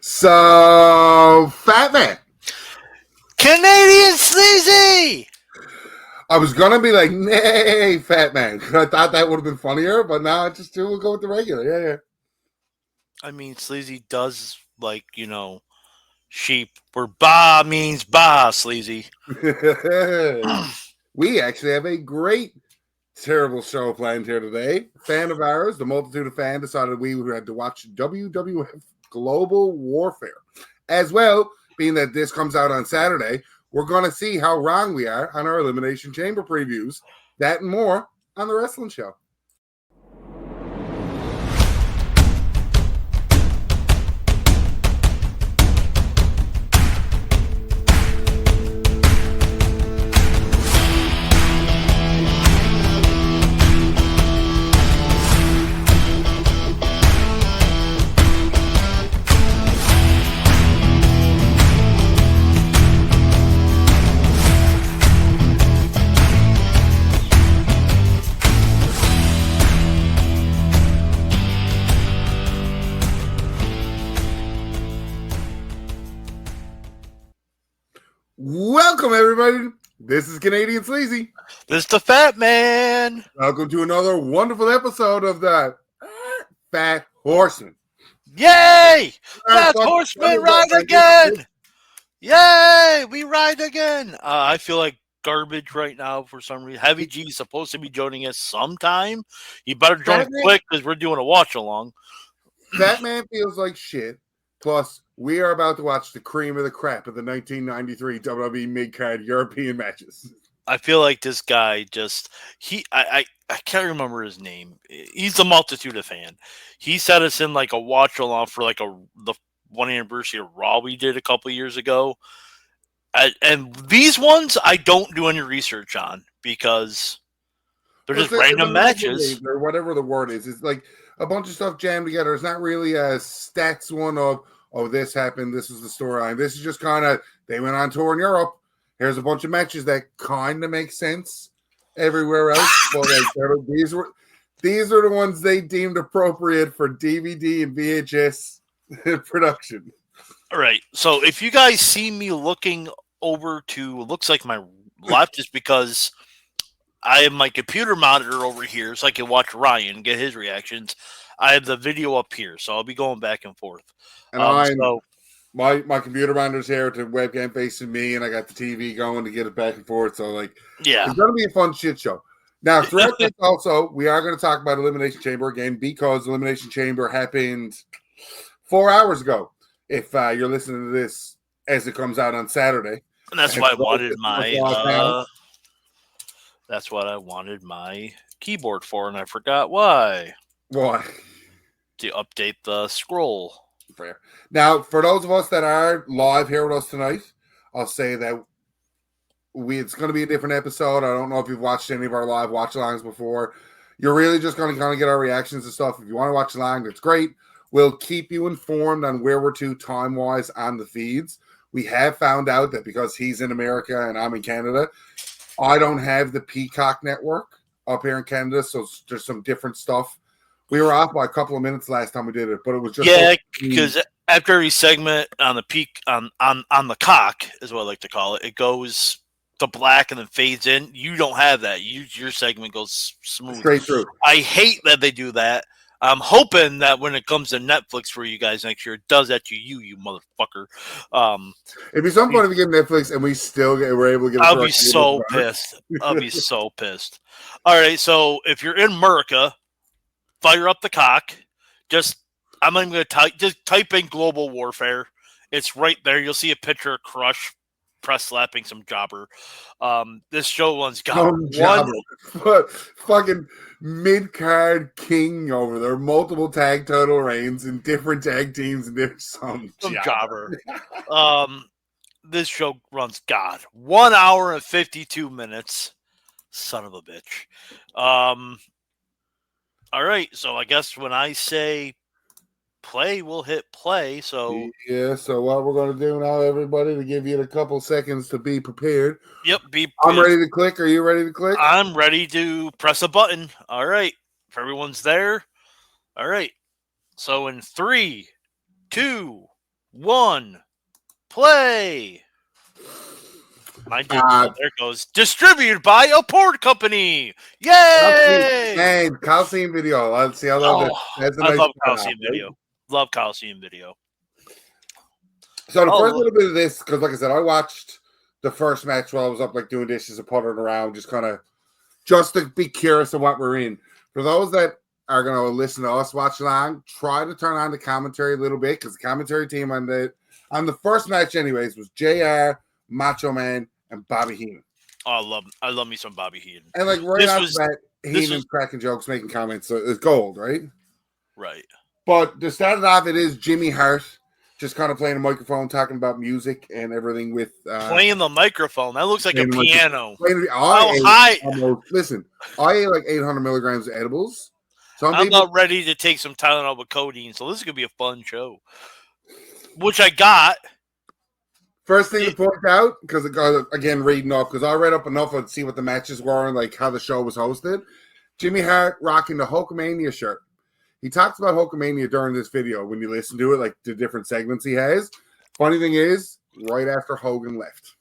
So, Fatman. Canadian Sleazy! I was going to be like, nay, Fatman. I thought that would have been funnier, but now I just do. We'll go with the regular. Yeah. I mean, Sleazy does, sheep where ba means ba, Sleazy. We actually have a great, terrible show planned here today. A fan of ours, the multitude of fans, decided we had to watch WWF Global Warfare. As well, being that this comes out on Saturday, we're going to see how wrong we are on our Elimination Chamber previews. That and more on The Wrestling Show. Welcome, everybody. This is Canadian Sleazy. This is the Fat Man. Welcome to another wonderful episode of the Fat Horseman. Yay! Fat Horseman ride again! Yay! We ride again! I feel like garbage right now for some reason. Heavy G is supposed to be joining us sometime. You better join quick because we're doing a watch along. That man feels like shit. Plus, we are about to watch the cream of the crap of the 1993 WWE mid-card European matches. I feel like this guy just I can't remember his name. He's the multitude of fan. He set us in like a watch along for like the 1 anniversary of Raw we did a couple years ago. And these ones I don't do any research on because they're just random matches or whatever the word is. It's like a bunch of stuff jammed together. It's not really a stats one of, oh, this happened, this is the storyline. This is just kind of, they went on tour in Europe. Here's a bunch of matches that kind of make sense everywhere else. But like, these are the ones they deemed appropriate for DVD and VHS production. All right. So if you guys see me looking over to, looks like my left is because I have my computer monitor over here so I can watch Ryan, get his reactions. I have the video up here, so I'll be going back and forth. And my computer monitor's here to webcam facing me, and I got the TV going to get it back and forth. So, it's going to be a fun shit show. Now, throughout this also, we are going to talk about Elimination Chamber again because Elimination Chamber happened 4 hours ago. If you're listening to this as it comes out on Saturday. And that's why I wanted my... That's what I wanted my keyboard for, and I forgot why. Why? To update the scroll. Fair. Now, for those of us that are live here with us tonight, I'll say that it's going to be a different episode. I don't know if you've watched any of our live watch-alongs before. You're really just going to kind of get our reactions and stuff. If you want to watch along, that's great. We'll keep you informed on where we're to time-wise on the feeds. We have found out that because he's in America and I'm in Canada, I don't have the Peacock network up here in Canada, so there's some different stuff. We were off by a couple of minutes last time we did it, but it was just because after every segment on the peak on the cock is what I like to call it. It goes to black and then fades in. You don't have that. Your segment goes smooth straight through. I hate that they do that. I'm hoping that when it comes to Netflix for you guys next year, it does that to you motherfucker. It'd be some fun if we get Netflix and we're able to get. I'll be so pissed. I'll be so pissed. All right, so if you're in America, fire up the cock. I'm not even going to type in Global Warfare. It's right there. You'll see a picture of Crush press slapping some jobber. This show one's got one fucking mid-card king over there. Multiple tag title reigns in different tag teams and there's some jobber. This show runs 1 hour and 52 minutes. Son of a bitch. All right, so I guess when I say play, we'll hit play. So so what we're going to do now, everybody, to give you a couple seconds to be prepared. Yep, I'm ready to click. Are you ready to click? I'm ready to press a button. All right, if everyone's there. All right, so in 3, 2, 1, play. Mine didn't. Oh, there it goes. Distributed by a port company. Yay! Man, Coliseum video. Let's see. I love it. That's a nice love start Coliseum off, video. right? Love Coliseum video. So the first little bit of this, because like I said, I watched the first match while I was up like doing dishes and puttering around, just to be curious of what we're in. For those that are going to listen to us watch along, try to turn on the commentary a little bit, because the commentary team on the first match anyways was JR, Macho Man, and Bobby Heenan. Oh, I love me some Bobby Heenan. And like right off the bat, Heenan's cracking jokes, making comments, so it's gold, right? Right. But to start it off, it is Jimmy Hart just kind of playing a microphone, talking about music and everything with playing the microphone. That looks like a piano. Listen, I ate like 800 milligrams of edibles. I'm not ready to take some Tylenol with codeine, so this is gonna be a fun show. Which I got. First thing to point out, because again, reading off, because I read up enough to see what the matches were and like how the show was hosted. Jimmy Hart rocking the Hulkamania shirt. He talks about Hulkamania during this video when you listen to it, like the different segments he has. Funny thing is, right after Hogan left.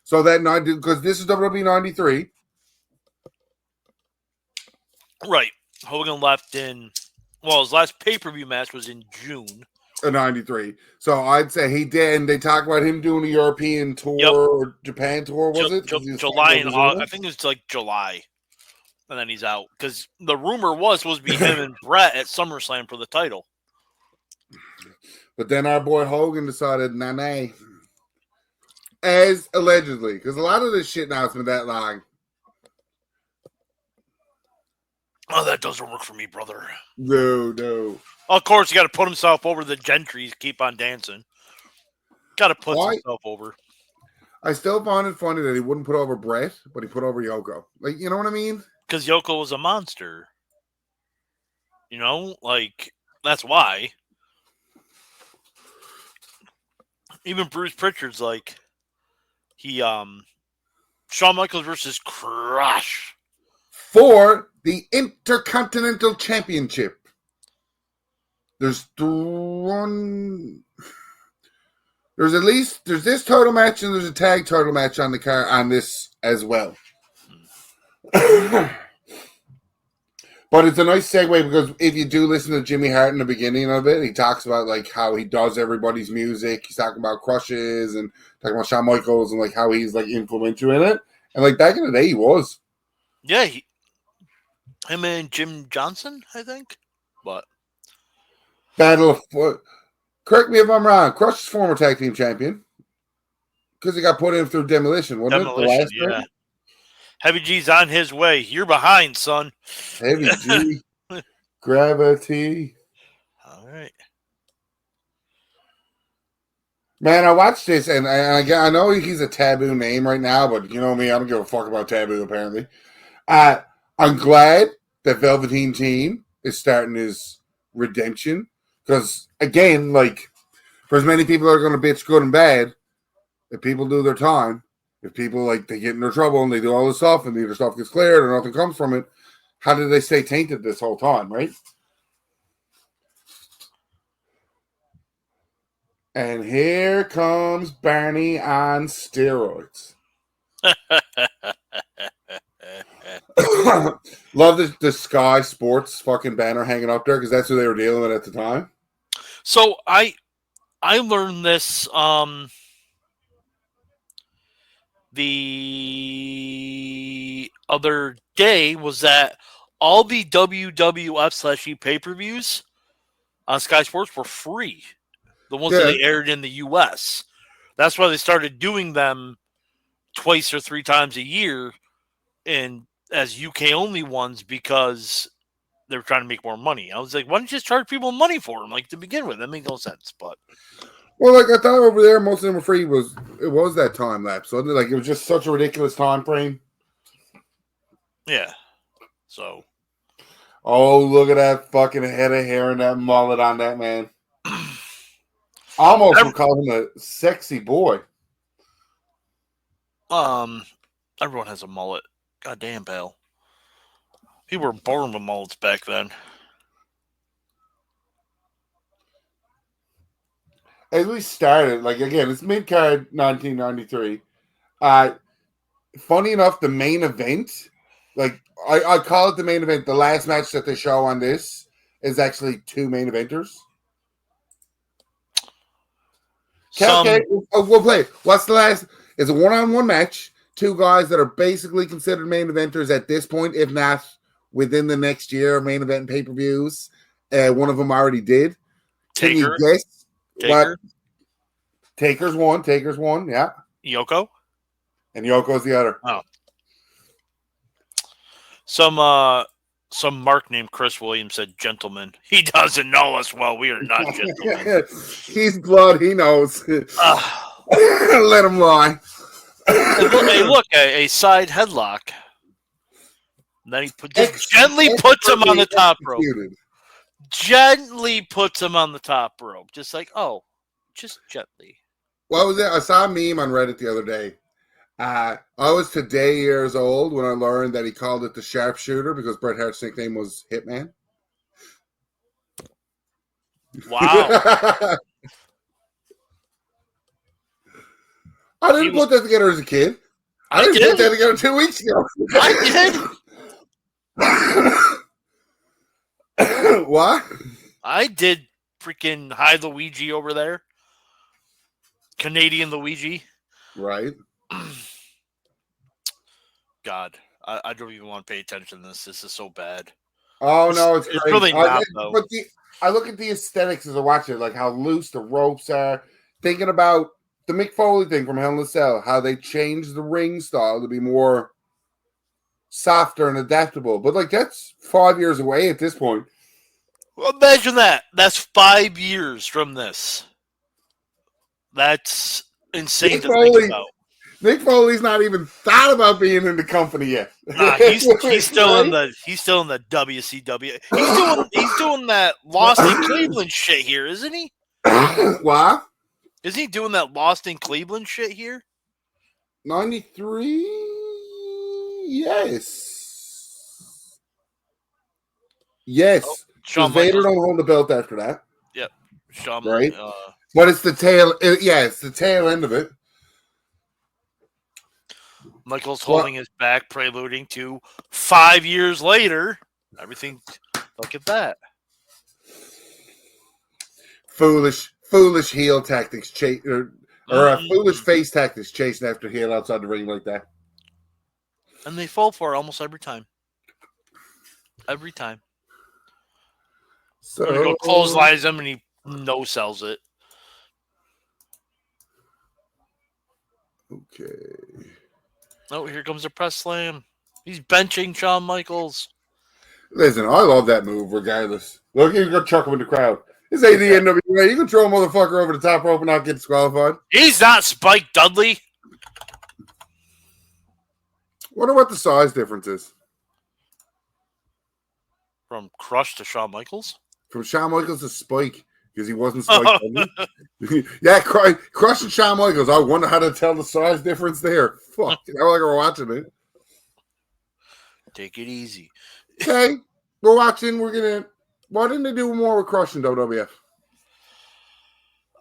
So that night, because this is WWE 93. Right. Hogan left his last pay-per-view match was in June. 93. So I'd say he did, and they talk about him doing a European tour or Japan tour, was it? July and August. I think it was like July. And then he's out. Because the rumor was supposed to be him and Brett at SummerSlam for the title. But then our boy Hogan decided, nah. As allegedly. Because a lot of this shit now has been that long. Oh, that doesn't work for me, brother. No. Of course, he got to put himself over the gentry to keep on dancing. Got to put himself over. I still find it funny that he wouldn't put over Brett, but he put over Yoko. Like, you know what I mean? Because Yoko was a monster. You know? Like, that's why. Even Bruce Pritchard's like, Shawn Michaels versus Crush. For the Intercontinental Championship. There's this title match and there's a tag title match on the car on this as well. But it's a nice segue because if you do listen to Jimmy Hart in the beginning of it, he talks about like how he does everybody's music. He's talking about crushes and talking about Shawn Michaels and like how he's like influential in it. And like back in the day, he was. Yeah, him and Jim Johnson, I think. But Battle of correct me if I'm wrong. Crush is former tag team champion because he got put in through Demolition, wasn't it? The last yeah. Thing? Heavy G's on his way. You're behind, son. Heavy G. Gravity. All right. Man, I watched this, and I know he's a taboo name right now, but you know me, I don't give a fuck about taboo, apparently. I'm glad that Velveteen Team is starting his redemption, because, again, like, for as many people that are going to bitch good and bad, if people do their time, if people, like, they get in their trouble and they do all this stuff and their stuff gets cleared or nothing comes from it, how did they stay tainted this whole time, right? And here comes Barney on steroids. Love the Sky Sports fucking banner hanging up there because that's who they were dealing with at the time. So I learned this the other day was that all the WWF/E pay-per-views on Sky Sports were free. The ones that they aired in the U.S. That's why they started doing them twice or three times a year and as UK only ones because they were trying to make more money. I was like, why don't you just charge people money for them? Like to begin with, that makes no sense. But well, like I thought over there, most of them were free. It was that time lapse, wasn't it? Like it was just such a ridiculous time frame. Yeah. So. Oh, look at that fucking head of hair and that mullet on that man. Almost would call him a sexy boy. Everyone has a mullet. Goddamn, pal. People were born with mullets back then. as we started, like again, it's mid card 1993. Funny enough, the main event, like I call it the main event. The last match that they show on this is actually two main eventers. Okay, we'll play it. What's the last? It's a one-on-one match. Two guys that are basically considered main eventers at this point, if not within the next year, main event pay-per-views. One of them already did. Can you guess what? Taker's one, yeah. Yoko? And Yoko's the other. Oh. Some mark named Chris Williams said, "Gentlemen, he doesn't know us well. We are not gentlemen." He's blood. He knows. Let him lie. Hey, look, a side headlock. And then he gently puts him on the top rope. Gently puts him on the top rope. Just like, just gently. What was it? I saw a meme on Reddit the other day. I was today years old when I learned that he called it the sharpshooter because Bret Hart's nickname was Hitman. Wow. I didn't put that together as a kid. I didn't put that together 2 weeks ago. I did. What? I did freaking high Luigi over there. Canadian Luigi. Right. God, I don't even want to pay attention to this. This is so bad. Oh, no, it's really not, though. But I look at the aesthetics as I watch it, like how loose the ropes are. Thinking about the Mick Foley thing from Hell in a Cell, how they changed the ring style to be more softer and adaptable. But, like, that's 5 years away at this point. Well, imagine that. That's 5 years from this. That's insane to think about. Mick Foley's not even thought about being in the company yet. Nah, he's still in the WCW. He's doing that Lost in Cleveland shit here, isn't he? What? Isn't he doing that Lost in Cleveland shit here? 93? Yes. Yes. Shawn Vader don't hold the belt after that. Yep. Shawn, right? But it's the tail. It's the tail end of it. Michael's holding his back, preluding to 5 years later. Everything. Look at that. Foolish heel tactics, or foolish face tactics, chasing after heel outside the ring like that. And they fall for it almost every time. Every time. So go clotheslines him and he no-sells it. Okay. Oh, here comes a press slam. He's benching Shawn Michaels. Listen, I love that move regardless. Look, you can chuck him in the crowd. This ain't the NWA. You can throw a motherfucker over the top rope and not get disqualified. He's not Spike Dudley. Wonder what the size difference is. From Crush to Shawn Michaels? From Shawn Michaels to Spike. Because he wasn't Spike Dudley. Yeah, Crush and Shawn Michaels. I wonder how to tell the size difference there. Fuck. I like we're watching it. Take it easy. Okay. We're watching. We're going to... Why didn't they do more with Crush and WWF?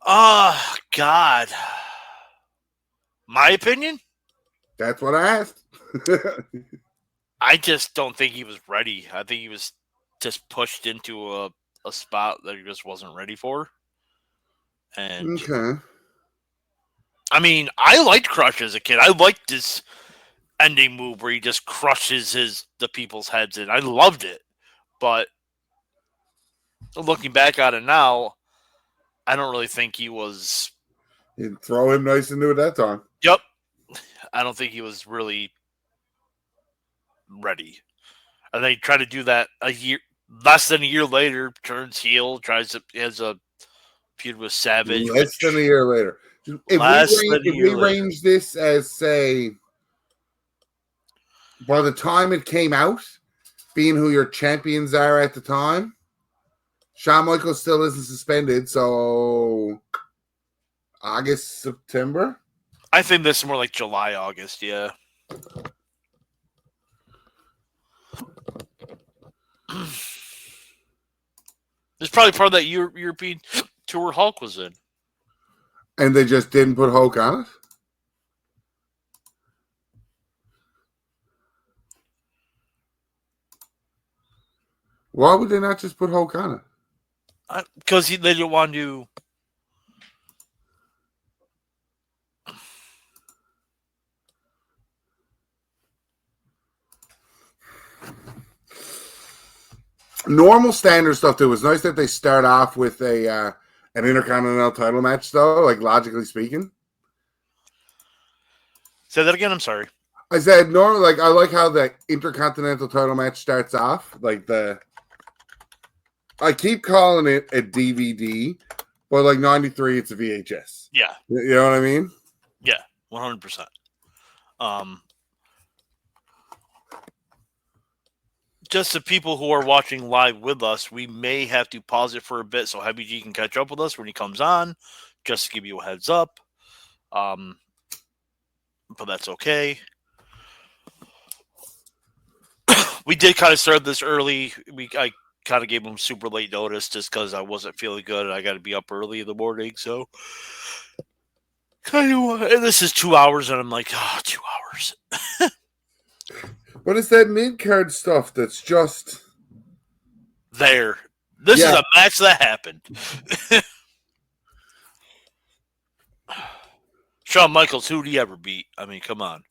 Oh, God. My opinion? That's what I asked. I just don't think he was ready. I think he was just pushed into a spot that he just wasn't ready for. And okay. I mean, I liked Crush as a kid. I liked this ending move where he just crushes the people's heads in. I loved it. But looking back at it now, I don't really think he was... You'd throw him nice into it that time. Yep. I don't think he was really ready. And they try to do that less than a year later, turns heel, has a feud with Savage. Less than a year later. If we range this as, say, by the time it came out, being who your champions are at the time, Shawn Michaels still isn't suspended, so August, September? I think this is more like July, August, yeah. It's probably part of that European tour Hulk was in. And they just didn't put Hulk on it? Why would they not just put Hulk on it? Because they didn't want to. Normal standard stuff, too. It's nice that they start off with an Intercontinental title match, though, like logically speaking. Say that again. I'm sorry. I said normally, like I like how the Intercontinental title match starts off. Like I keep calling it a DVD, but like 93, it's a VHS. Yeah. You know what I mean? Yeah, 100%. Just the people who are watching live with us, we may have to pause it for a bit so Heavy G can catch up with us when he comes on, just to give you a heads up. But that's okay. We did kind of start this early. I kind of gave him super late notice just because I wasn't feeling good and I got to be up early in the morning. So, and this is 2 hours, and I'm like, 2 hours. But it's that mid-card stuff that's just there. This is a match that happened. Shawn Michaels, who'd he ever beat? I mean, come on.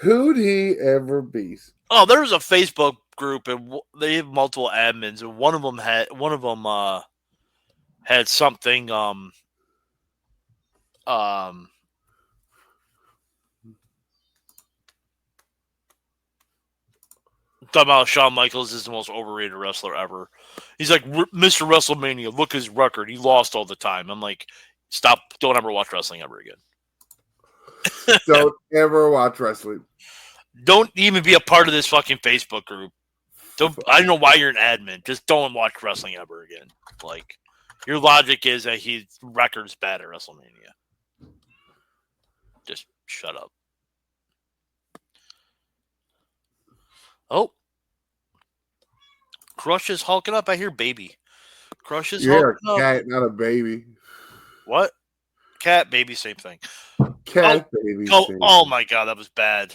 Who'd he ever beat? Oh, there's a Facebook group, and they have multiple admins, and one of them had something talking about Shawn Michaels is the most overrated wrestler ever. He's like Mr. WrestleMania. Look at his record. He lost all the time. I'm like, stop. Don't ever watch wrestling ever again. Don't ever watch wrestling. Don't even be a part of this fucking Facebook group. I don't know why you're an admin. Just don't watch wrestling ever again. Like, your logic is that his record's bad at WrestleMania. Just shut up. Oh. Crush is hulking up. I hear baby. Crush is hulking up. Cat, not a baby. What? Cat, baby, same thing. Cat, baby. Oh my god, that was bad.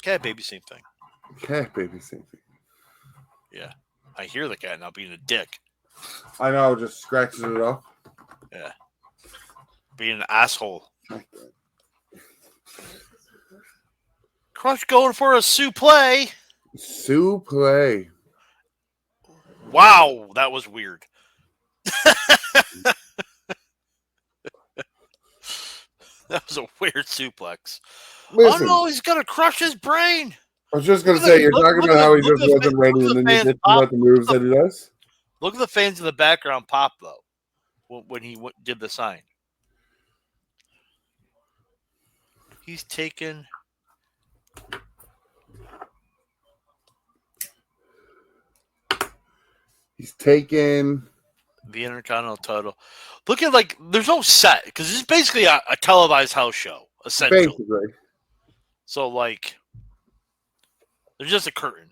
Cat, baby, same thing. Cat, baby, same thing. Yeah. I hear the cat now being a dick. I know, just scratches it off. Yeah. Being an asshole. Crush going for a suplex. Suplex. Wow, that was weird. That was a weird suplex. Listen, oh no, he's gonna crush his brain. I was just gonna say, you're talking about how he just wasn't ready, and then you did about the moves that he does. Look at the fans in the background pop though when he did the sign. He's taken. He's taken the Intercontinental title. Look at there's no set because this is basically a televised house show, essentially. Basically. So there's just a curtain.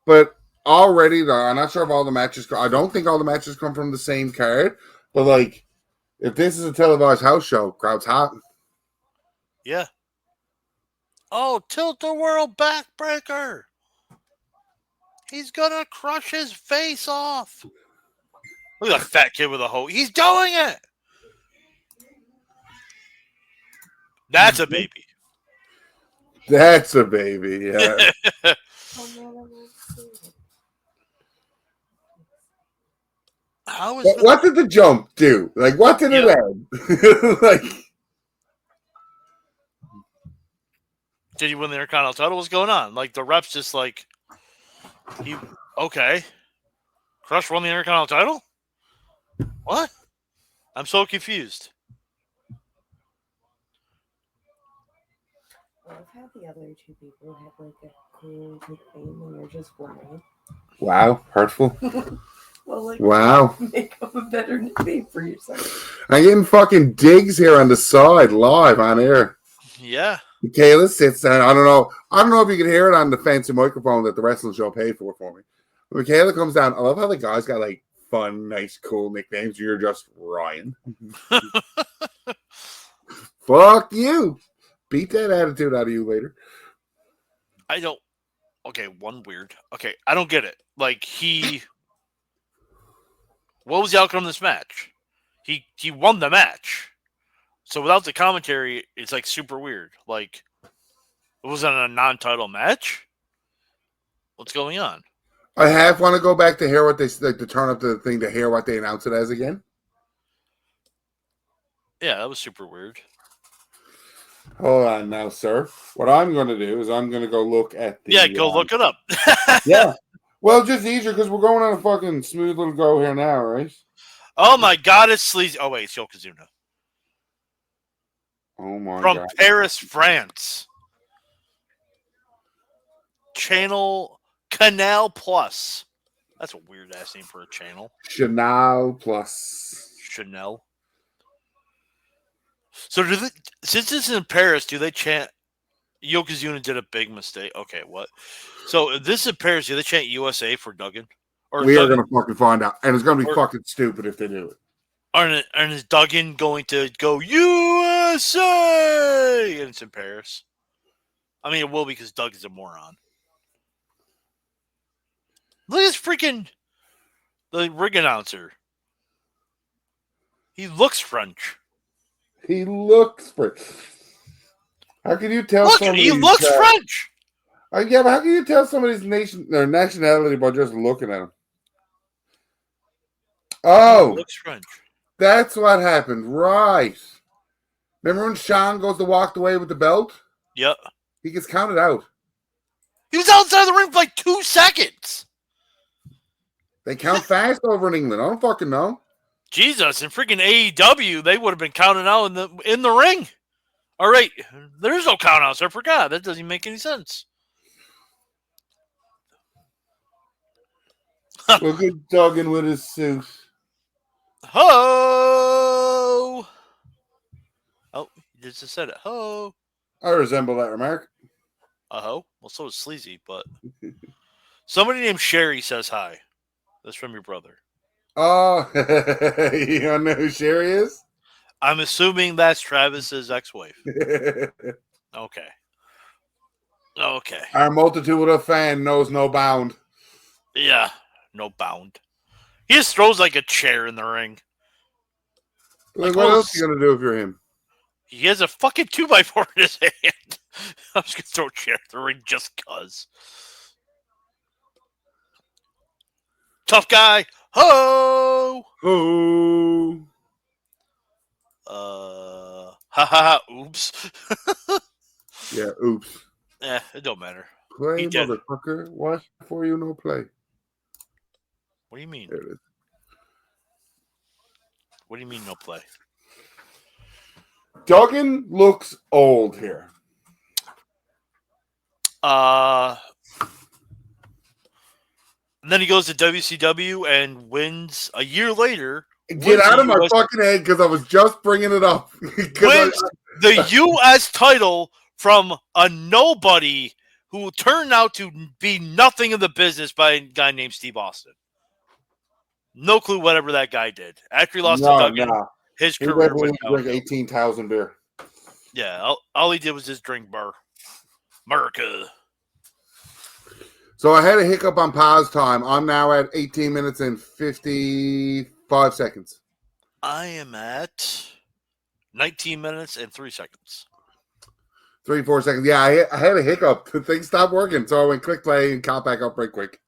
But already, though, I'm not sure if all the matches. I don't think all the matches come from the same card. But if this is a televised house show, crowd's hot. Yeah. Oh, tilt-a-whirl backbreaker. He's gonna crush his face off. Look at that fat kid with a hoe. He's doing it. That's a baby. That's a baby, yeah. What did the jump do? What did it add? Did he win the Intercontinental title? What's going on? The ref's just okay. Crush won the Intercontinental title? What? I'm so confused. I've had the other two people have a cool nickname and you're just wondering. Wow, hurtful. Well, wow. Make up a better nickname for yourself. I'm getting fucking digs here on the side, live on air. Yeah. Michaela sits down. I don't know if you can hear it on the fancy microphone that the wrestling show paid for me. But Michaela comes down. I love how the guy's got fun, nice, cool nicknames. You're just Ryan. Fuck you. Beat that attitude out of you later. I don't. Okay, one weird. Okay, I don't get it. Like what was the outcome of this match? He won the match. So without the commentary, it's like super weird. Like, was it a non-title match? What's going on? I half want to go back to hear what they like to turn up the thing to hear what they announce it as again. Yeah, that was super weird. Hold on now, sir. What I'm going to do is I'm going to go look at the... go look it up. Yeah. Well, just easier because we're going on a fucking smooth little go here now, right? Oh my God, it's Sleazy. Oh wait, it's Yokozuna. Oh my From God. Paris, France. Canal Plus. That's a weird ass name for a channel. Chanel Plus. Chanel. So since it's in Paris, do they chant? Yokozuna did a big mistake. Okay, what? So if this is in Paris, do they chant USA for Duggan? Or We are Duggan, going to fucking find out. And it's going to be fucking stupid if they do it. and is Duggan going to go USA? And it's in Paris. I mean, it will because Doug is a moron. Look at this freaking the ring announcer. He looks French. He looks French. How can you tell Look, somebody's... he looks French. Yeah, but how can you tell somebody's nationality by just looking at him? Oh, He looks French. that's what happened. Right. Remember when Sean goes to walk away with the belt? Yep. He gets counted out. He was outside the ring for like 2 seconds. They count fast over in England. I don't fucking know. Jesus, in freaking AEW, they would have been counted out in the ring. All right, there's no count outs. I forgot. That doesn't make any sense. Look at Duggan with his suit. Ho! Oh, you just said it. Ho! I resemble that remark. Ho? Well, so is Sleazy, but somebody named Sherry says hi. That's from your brother. Oh, you don't know who Sherry is? I'm assuming that's Travis's ex-wife. Okay. Our multitude of fan knows no bound. Yeah, no bound. He just throws like a chair in the ring. Like, what else are you going to do if you're him? He has a fucking 2x4 in his hand. I'm just going to throw a chair in the ring just because. Tough guy. Ho! Oh. Ha ha ha. Oops. Yeah, oops. It don't matter. Play, motherfucker. Watch before you know play. What do you mean? There it is. What do you mean no play? Duggan looks old here. And then he goes to WCW and wins a year later. Get out of my fucking head because I was just bringing it up. Wins the U.S. title from a nobody who turned out to be nothing in the business by a guy named Steve Austin. No clue whatever that guy did. After he lost to Duggan, his career went down. Like 18,000 beer. Yeah, all he did was just drink beer. America. So I had a hiccup on pause time. I'm now at 18 minutes and 55 seconds. I am at 19 minutes and 3 seconds. 3-4 seconds. Yeah, I had a hiccup. Things stopped working. So I went quick play and caught back up right quick.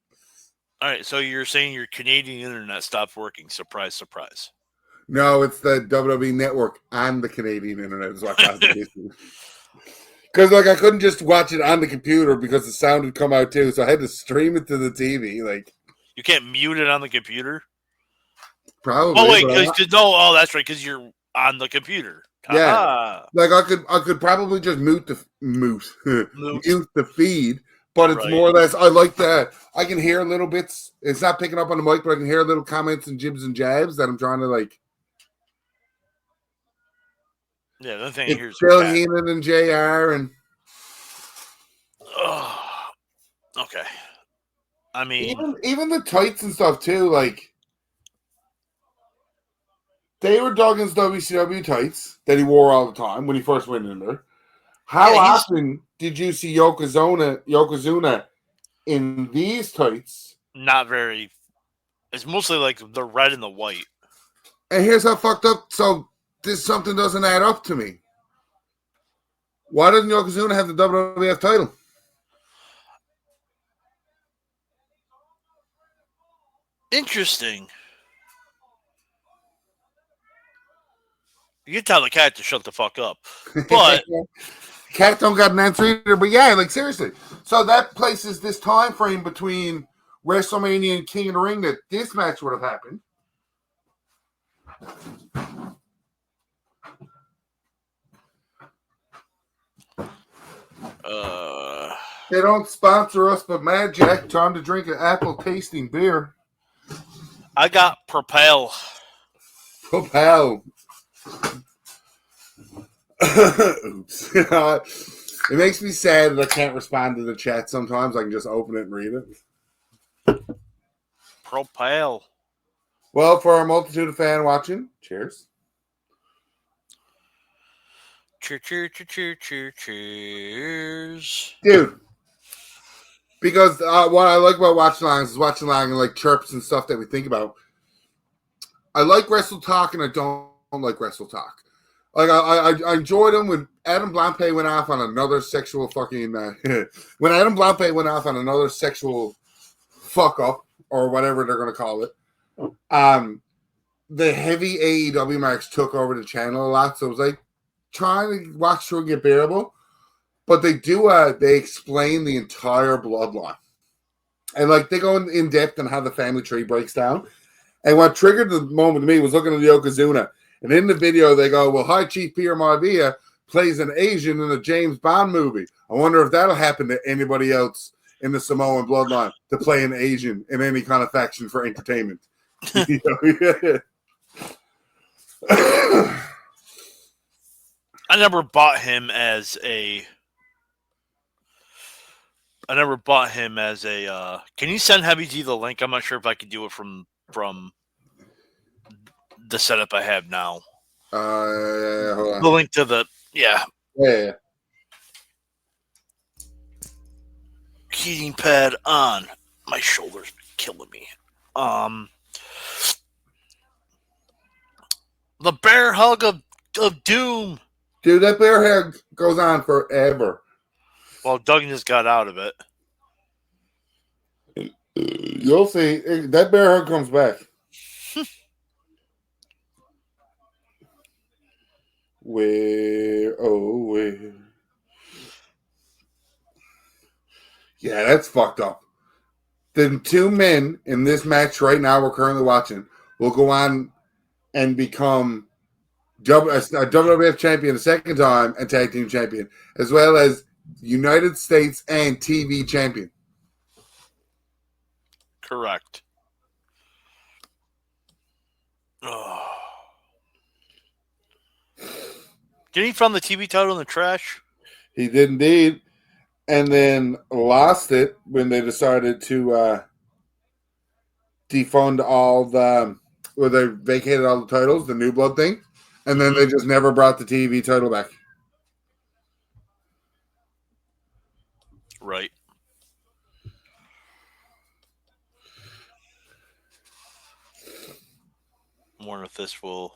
All right, so you're saying your Canadian internet stopped working. Surprise, surprise. No, it's the WWE Network and the Canadian internet is what caused the issue. Because I couldn't just watch it on the computer because the sound would come out too, so I had to stream it to the TV. Like, you can't mute it on the computer. Probably. Oh wait, that's right, because you're on the computer. Yeah, Ah. like I could probably just mute the feed, but it's more or less. I like that I can hear little bits. It's not picking up on the mic, but I can hear little comments and jibs and jabs that I'm trying to like. Yeah, the thing here is Phil Heenan and JR and. Okay. I mean, even the tights and stuff too. Like, They were Duggan's WCW tights that he wore all the time when he first went in there. How Yeah, he's- often did you see Yokozuna in these tights? Not very. It's mostly like the red and the white. And here's how fucked up. So this something doesn't add up to me. Why doesn't Yokozuna have the WWF title? Interesting. You can tell the cat to shut the fuck up. But Cat don't got an answer either. But yeah, like seriously. So that places this time frame between WrestleMania and King of the Ring that this match would have happened. They don't sponsor us, but Mad Jack, time to drink an apple tasting beer. I got Propel. Propel. Oops. It makes me sad that I can't respond to the chat sometimes. I can just open it and read it. Propel. Well, for our multitude of fan watching, cheers. Cheers. Dude. Because what I like about watching along is watching along and like chirps and stuff that we think about. I like Wrestle Talk and I don't like Wrestle Talk. Like I enjoyed them when Adam Blampe went off on another sexual fucking when Adam Blampe went off on another sexual fuck up or whatever they're gonna call it. The heavy AEW marks took over the channel a lot, so it was like trying to watch through and get bearable. But they do they explain the entire bloodline. And like they go in depth on how the family tree breaks down. And what triggered the moment to me was looking at the Yokozuna. And in the video, they go, well, High Chief Peter Maivia plays an Asian in a James Bond movie. I wonder if that'll happen to anybody else in the Samoan bloodline to play an Asian in any kind of faction for entertainment. I never bought him as a. Can you send Heavy G the link? I'm not sure if I can do it from the setup I have now. Hold on. The link to the Yeah. heating pad on. My shoulders killing me. The bear hug of doom. Dude, that bear hair goes on forever. Well, Duggan just got out of it. You'll see. That bear hug comes back. Where? Yeah, that's fucked up. The two men in this match right now we're currently watching will go on and become a WWF champion a second time and tag team champion, as well as United States and TV champion. Correct. Oh. Did he find the TV title in the trash? He did indeed. And then lost it when they decided to defund all the, where they vacated all the titles, the New Blood thing. And then they just never brought the TV title back. Right. I'm wondering if this will.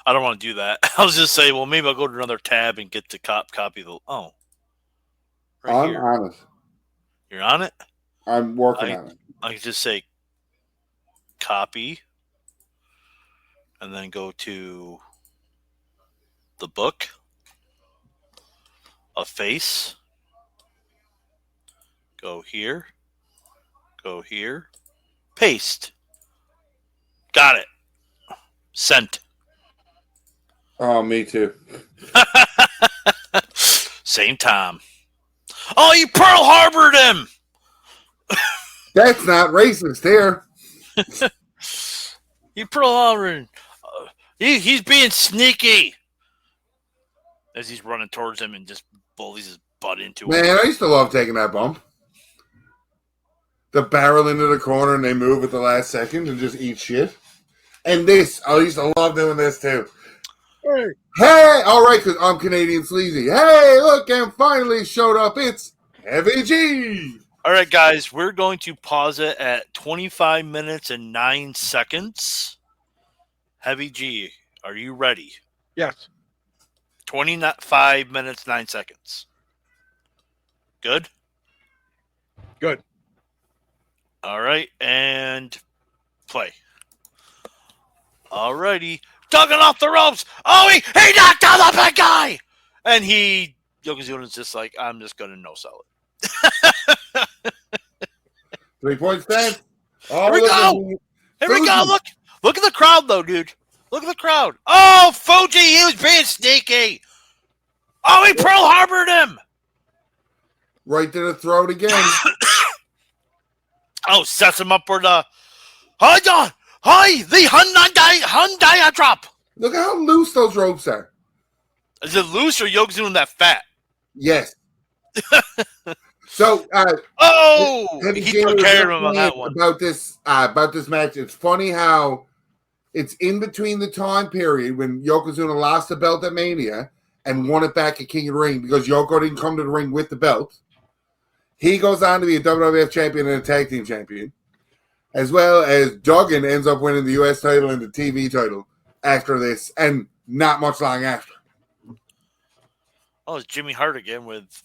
I don't want to do that. I was just saying, well, maybe I'll go to another tab and get the copy the. Oh. Right I'm here. honest. You're on it? I'm working on it. I can just say copy and then go to the book, a face, go here, paste. Got it. Sent. Oh, me too. Same time. Oh, you Pearl Harbored him! That's not racist here. You Pearl Harbored. He's being sneaky. As he's running towards him and just bullies his butt into him. Man, I used to love taking that bump. The barrel into the corner and they move at the last second and just eat shit. And this, I used to love doing this too. Hey. Hey, all right, because I'm Canadian Sleazy. Hey, look, and finally showed up. It's Heavy G. All right, guys, we're going to pause it at 25 minutes and 9 seconds. Heavy G, are you ready? Yes. 25 minutes, 9 seconds. Good? Good. All right, and play. All righty. Tugging off the ropes. Oh, he knocked down the big guy. And Yokozuna's just like, I'm just going to no-sell it. 3 point stance. Here we go. Here we go. Look at the crowd, though, dude. Look at the crowd. Oh, Fuji, he was being sneaky. Oh, he Pearl Harbored him. Right to the throat again. Oh, sets him up for the... Hold on. Hi, the Hyundai drop. Look at how loose those ropes are. Is it loose or Yokozuna that fat? Yes. So, he took care of him on that one. About this match, it's funny how it's in between the time period when Yokozuna lost the belt at Mania and won it back at King of the Ring because Yoko didn't come to the ring with the belt. He goes on to be a WWF champion and a tag team champion, as well as Duggan ends up winning the US title and the TV title after this, and not much long after. Oh, it's Jimmy Hart again with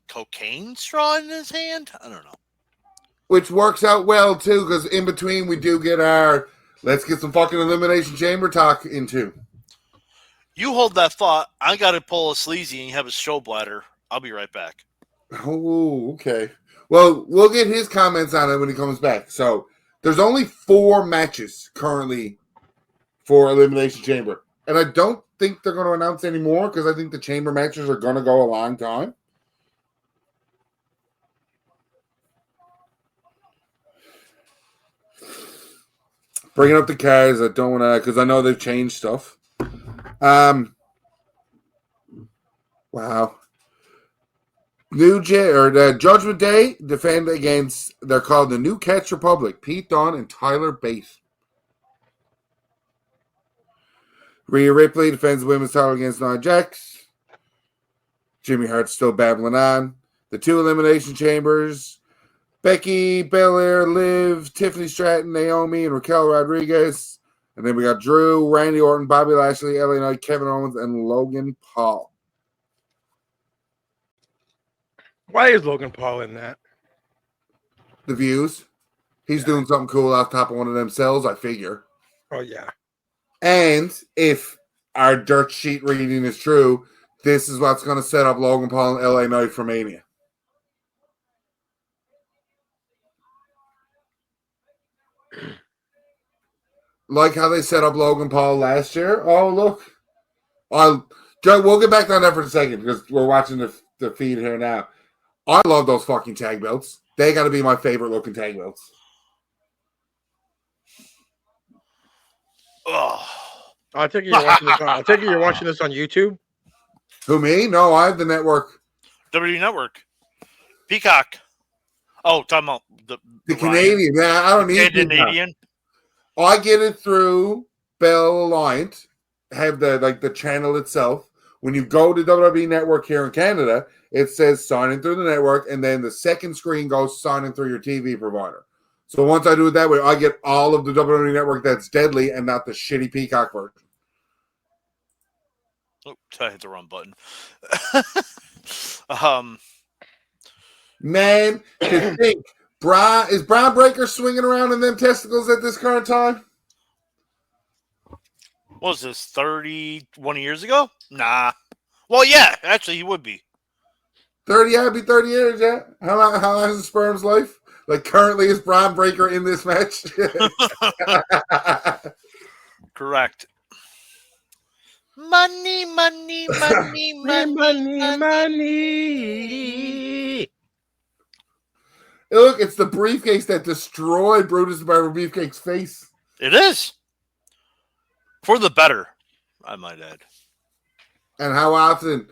cocaine straw in his hand? I don't know. Which works out well, too, because in between we do get our let's get some fucking Elimination Chamber talk into. You hold that thought. I got to pull a Sleazy and have a show bladder. I'll be right back. Oh, okay. Well, we'll get his comments on it when he comes back. So, there's only 4 matches currently for Elimination Chamber. And I don't think they're going to announce any more because I think the Chamber matches are going to go a long time. Bringing up the cards. I don't want to, because I know they've changed stuff. Wow. Judgment Day defend against, they're called the New Catch Republic, Pete Dunne and Tyler Bate. Rhea Ripley defends the women's title against Nia Jax. Jimmy Hart's still babbling on. The 2 Elimination Chambers, Becky, Belair, Liv, Tiffany Stratton, Naomi, and Raquel Rodriguez. And then we got Drew, Randy Orton, Bobby Lashley, LA Knight, Kevin Owens, and Logan Paul. Why is Logan Paul in that? The views. He's doing something cool off top of one of them cells, I figure. Oh, yeah. And if our dirt sheet reading is true, this is what's going to set up Logan Paul and LA Knight for Mania. Like how they set up Logan Paul last year. Oh, look. We'll get back on that for a second because we're watching the feed here now. I love those fucking tag belts. They got to be my favorite looking tag belts. Oh. I take it you're watching this on YouTube. Who, me? No, I have the network. WWE Network. Peacock. Oh, talking about the Canadian. Yeah, I don't need Canadian. I get it through Bell Alliance. Have the channel itself. When you go to WWE Network here in Canada, it says sign in through the network, and then the second screen goes sign in through your TV provider. So once I do it that way, I get all of the WWE Network that's deadly and not the shitty Peacock version. Oh, I hit the wrong button. Man, to think, is Braun Breaker swinging around in them testicles at this current time? What was this, 31 years ago? Nah. Well, yeah, actually, he would be. 30, yeah, it'd be 30 years, yeah. How long is the sperm's life? Like, currently, is Braun Breaker in this match? Correct. Money, money, money, money, money. Look, it's the briefcase that destroyed Brutus the Barber Beefcake's face. It is. For the better, I might add. And how often,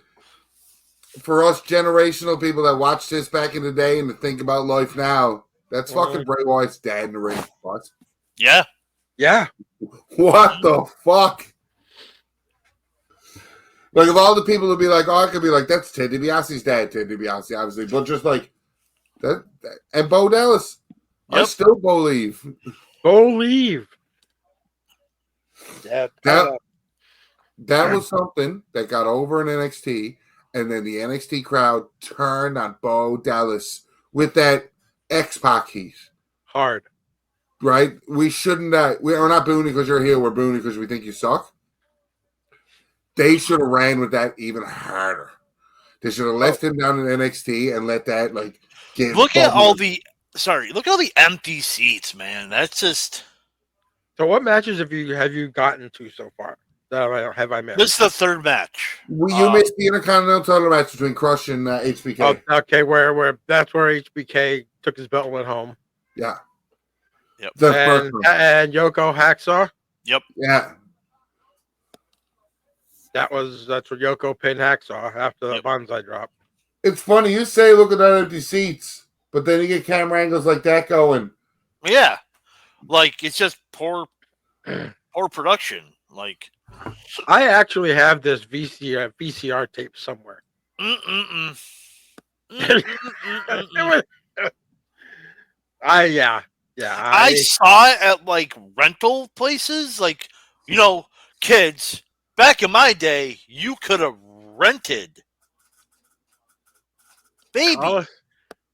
for us generational people that watched this back in the day and to think about life now, that's fucking Bray Wyatt's dad in the ring. What? Yeah. Yeah. What the fuck? Like, of all the people to be like, oh, I could be like, that's Ted DiBiase's dad, Ted DiBiase, obviously. But just like, that and Bo Dallas. I Yep. still believe. Believe. Yeah. That was something that got over in NXT, and then the NXT crowd turned on Bo Dallas with that X-Pac heat. Hard. Right? We shouldn't. We're not booing because you're here. We're booing because we think you suck. They should have ran with that even harder. They should have left him down in NXT and let that get. Look at all the empty seats, man. That's just. So, what matches have you gotten to so far? That have I missed? This is the third match. You missed the Intercontinental title match between Crush and HBK. Oh, okay, where that's where HBK took his belt and went home. Yeah. Yep. And Yoko Hacksaw. Yep. Yeah. That's where Yoko pinned Hacksaw after the bonsai drop. It's funny you say look at that empty seats, but then you get camera angles like that going. Yeah, like it's just poor production. Like I actually have this VCR tape somewhere. I saw it at like rental places. Like, kids, back in my day, you could have rented. Baby.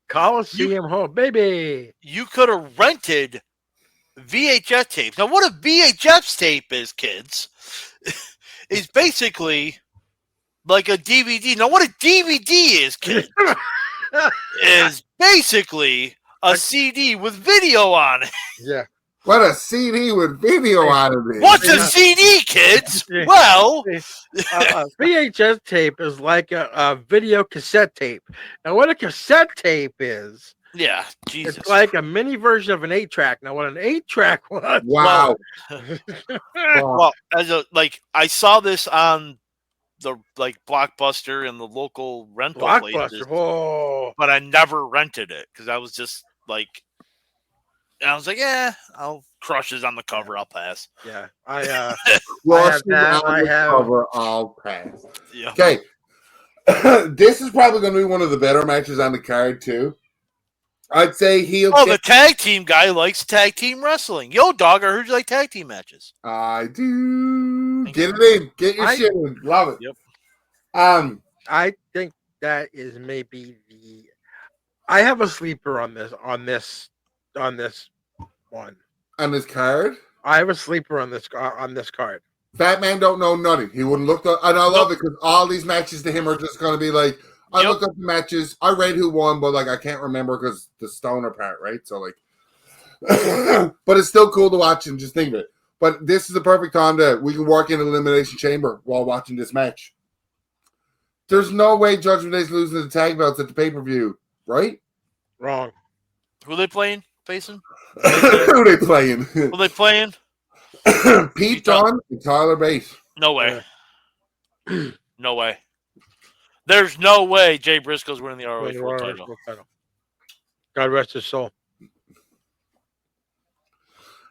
Coliseum home, baby. You could have rented VHS tapes. Now, what a VHS tape is, kids, is basically like a DVD. Now, what a DVD is, kids, is basically a CD with video on it. Yeah. What a CD with video on it. What's a CD, kids? Well, VHS tape is like a video cassette tape. Now, what a cassette tape is, yeah, Jesus, it's like a mini version of an 8-track. Now, what an 8-track was? Wow. Well, I saw this on the Blockbuster and the local rental places, but I never rented it because I was just like. And I was like, yeah, I'll Crushes on the cover. I'll pass. Yeah. I have cover. I'll pass. Yeah. Okay. This is probably going to be one of the better matches on the card, too. I'd say the tag team guy likes tag team wrestling. Yo, dog, I heard you like tag team matches. I do. Get it in. Get your shit in. Love it. Yep. I think that is maybe I have a sleeper on this one. On this card? I have a sleeper on this card. Fat Man don't know nothing. He wouldn't look up, and I love it because all these matches to him are just going to be like, I looked up the matches, I read who won, but I can't remember because the stoner part, right? So but it's still cool to watch and just think of it. But this is the perfect time we can work in an Elimination Chamber while watching this match. There's no way Judgment Day's losing the tag belts at the pay-per-view, right? Wrong. Who are they playing? Facing? Who are they playing? Who are they playing? Pete Dunne and Tyler Bate. No way. No way. There's no way Jay Briscoe's winning the ROH World title. God rest his soul.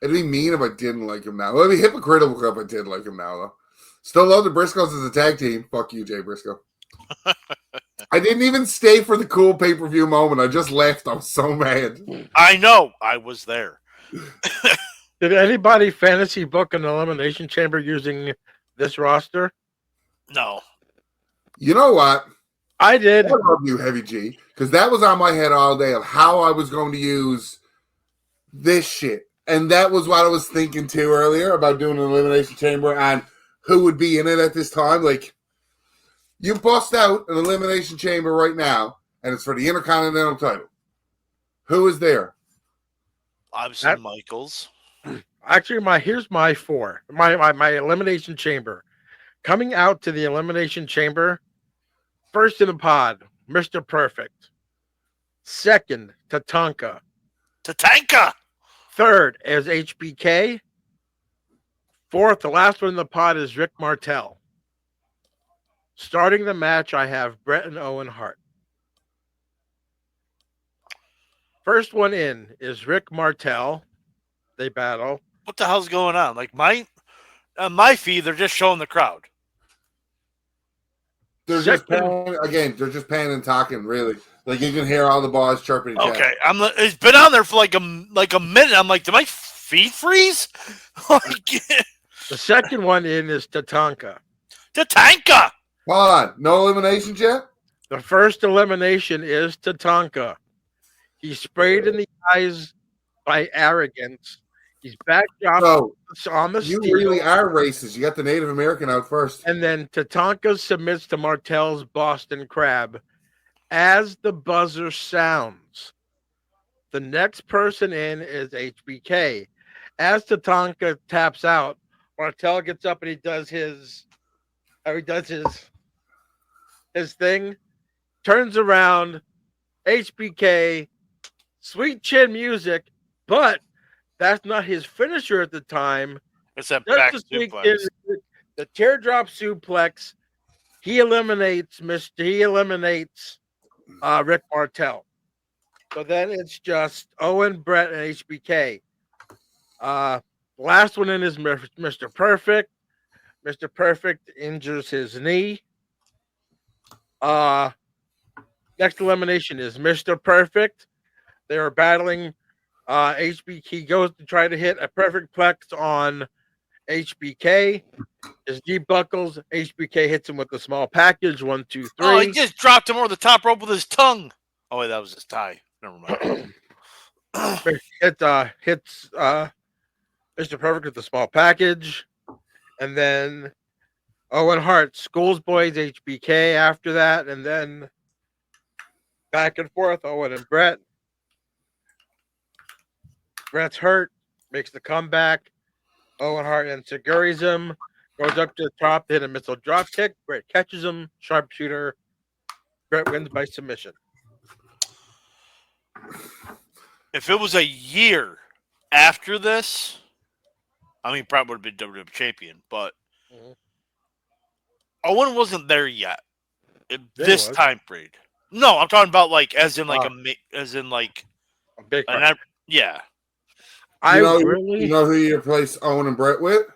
It'd be mean if I didn't like him now. It'd be hypocritical if I did like him now, though. Still love the Briscoes as a tag team. Fuck you, Jay Briscoe. I didn't even stay for the cool pay-per-view moment. I just left. I was so mad. I know. I was there. Did anybody fantasy book an Elimination Chamber using this roster? No. You know what? I did. I love you, Heavy G, because that was on my head all day of how I was going to use this shit. And that was what I was thinking too earlier about doing an Elimination Chamber and who would be in it at this time. You bust out an Elimination Chamber right now, and it's for the Intercontinental title. Who is there? Obviously, Michaels. Actually, here's my 4. My Elimination Chamber. Coming out to the Elimination Chamber, first in the pod, Mr. Perfect. Second, Tatanka. Third is HBK. Fourth, the last one in the pod is Rick Martel. Starting the match, I have Bret and Owen Hart. First one in is Rick Martel. They battle what the hell's going on? Like on my feed, they're just showing the crowd. They're just paying again. They're just paying and talking. Really, like you can hear all the boys chirping. Okay, it's been on there for like a minute. I'm like, did my feed freeze? The second one in is Tatanka. Tatanka. Hold on, no eliminations yet. The first elimination is Tatanka. He's sprayed in the eyes by arrogance. He's backdropped on the you steel. really are racist. You got the Native American out first. And then Tatanka submits to Martel's Boston Crab. As the buzzer sounds, the next person in is HBK. As Tatanka taps out, Martel gets up and he does his thing, turns around, HBK, sweet chin music, but that's not his finisher at the time. It's that back suplex. The teardrop suplex. He eliminates Rick Martel. So then it's just Owen, Brett, and HBK. Last one in is Mr. Perfect. Mr. Perfect injures his knee. Next elimination is Mr. Perfect. They are battling HBK. Goes to try to hit a perfect plex on HBK. His knee buckles. HBK hits him with the small package. 1, 2, 3. Oh, he just dropped him over the top rope with his tongue. Oh, wait, that was his tie. Never mind. Hits Mr. Perfect with the small package. And then Owen Hart schools boys HBK after that. And then back and forth, Owen and Brett. Brett's hurt, makes the comeback. Owen Hart and Seguris him. Goes up to the top to hit a missile drop kick. Brett catches him. Sharpshooter. Brett wins by submission. If it was a year after this, I mean, Brett would have been WWF champion, but Owen wasn't there yet. This time period. No, I'm talking about like as in like a big fight. Yeah. You know who you replace Owen and Brett with?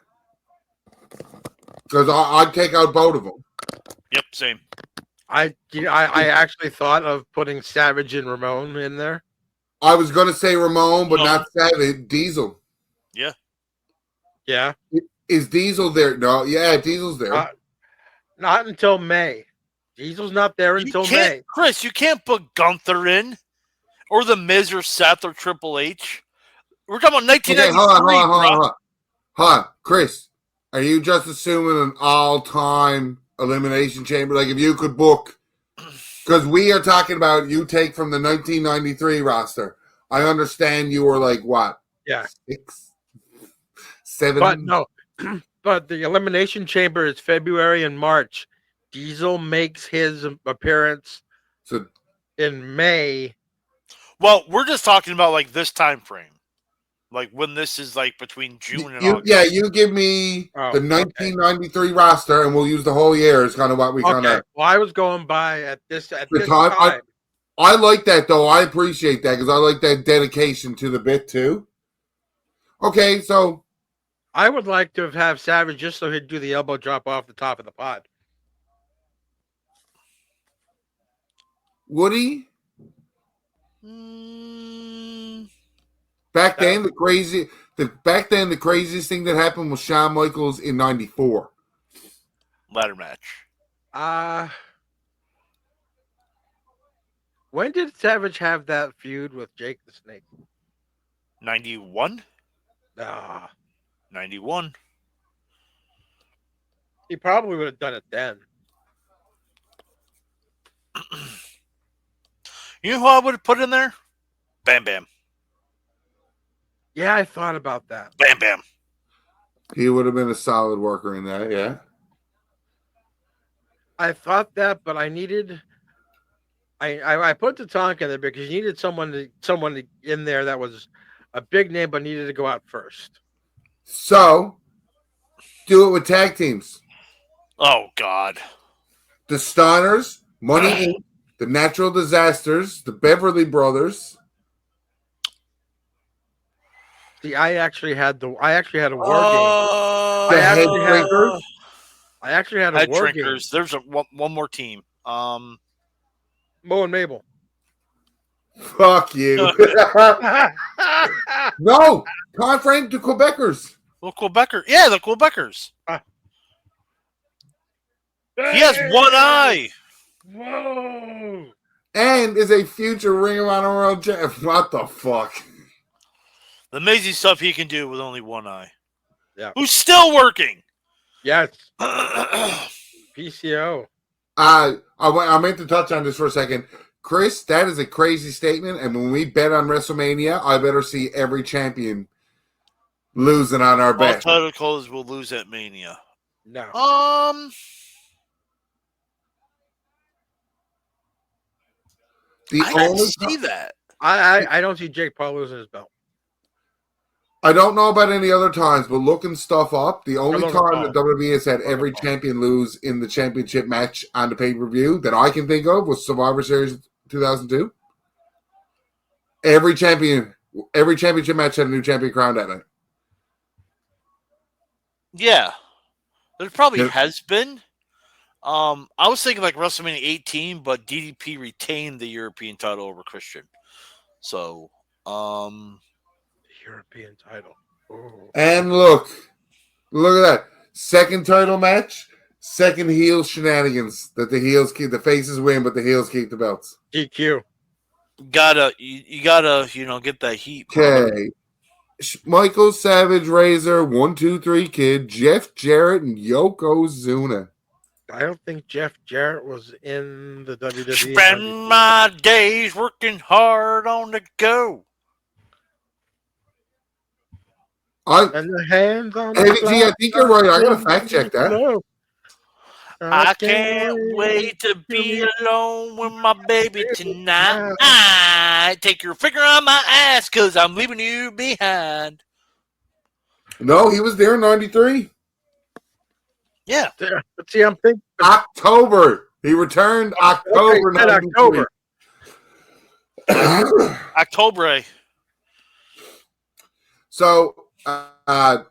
Because I'd take out both of them. Yep, same. I actually thought of putting Savage and Ramon in there. I was going to say Ramon, but not Savage. Diesel. Yeah. Yeah. Is Diesel there? No. Yeah, Diesel's there. Not until May. Diesel's not there until May. Chris, you can't put Gunther in, or The Miz, or Seth, or Triple H. We're talking about 1993. Hold on. Chris, are you just assuming an all-time elimination chamber? Like if you could book, because we are talking about you take from the 1993 roster. I understand you were like what? Yeah, 6, 7. But no, but the elimination chamber is February and March. Diesel makes his appearance in May. Well, we're just talking about like this time frame. Like when this is like between June and August. Yeah, you give me the 1993 roster, and we'll use the whole year. Is kind of what we kind of. Well, I was going by at this time. I like that though. I appreciate that because I like that dedication to the bit too. Okay, so I would like to have Savage just so he'd do the elbow drop off the top of the pod. Would he? Back then, the craziest thing that happened was Shawn Michaels in '94. Ladder match. When did Savage have that feud with Jake the Snake? 91? 91. He probably would have done it then. You know who I would have put in there? Bam Bam. Yeah, I thought about that. Bam Bam. He would have been a solid worker in that, yeah. I thought that, but I needed. I put Tatanka in there because you needed someone in there that was a big name, but needed to go out first. So, do it with tag teams. Oh God. The Stunners, Money Inc., the Natural Disasters, the Beverly Brothers. See, I actually had a war game. Oh, The head actually had- drinkers? I actually had a head war drinkers. There's one more team. game. Mo and Mabel. Fuck you. No, contrary to Quebecers. Well, Quebecer. Yeah, the Quebecers. He has one eye. Whoa! And is a future Ring of Honor World Champ. What the fuck? The amazing stuff he can do with only one eye. Yeah. Who's still working? Yes, PCO. I meant to touch on this for a second. Chris, that is a crazy statement. And when we bet on WrestleMania, I better see every champion losing on our All bet. title holders will lose at Mania. No. The I can only see that. I don't see Jake Paul losing his belt. I don't know about any other times, but looking stuff up, the only Logan time Paul. that WWE has had every Paul. champion lose in the championship match on the pay-per-view that I can think of was Survivor Series 2002. Every championship match had a new champion crowned that night. Yeah. There probably Yeah. has been. I was thinking like WrestleMania 18, but DDP retained the European title over Christian. So, European title. Ooh. And look at that. Second title match, second heel shenanigans that the heels keep, the faces win, but the heels keep the belts. DQ. you gotta get that heat. brother. Okay. Michael Savage, Razor, 1, 2, 3 Kid, Jeff Jarrett, and Yokozuna. I don't think Jeff Jarrett was in the WWE. Spend my days working hard on the go. And the hands on the Heavy G, I think you're right. I gotta fact check that. I can't wait to be alone with my baby tonight. I take your finger on my ass because I'm leaving you behind. No, he was there in 93. Yeah. But see, I'm thinking October. He returned October okay, 93. October. October. So,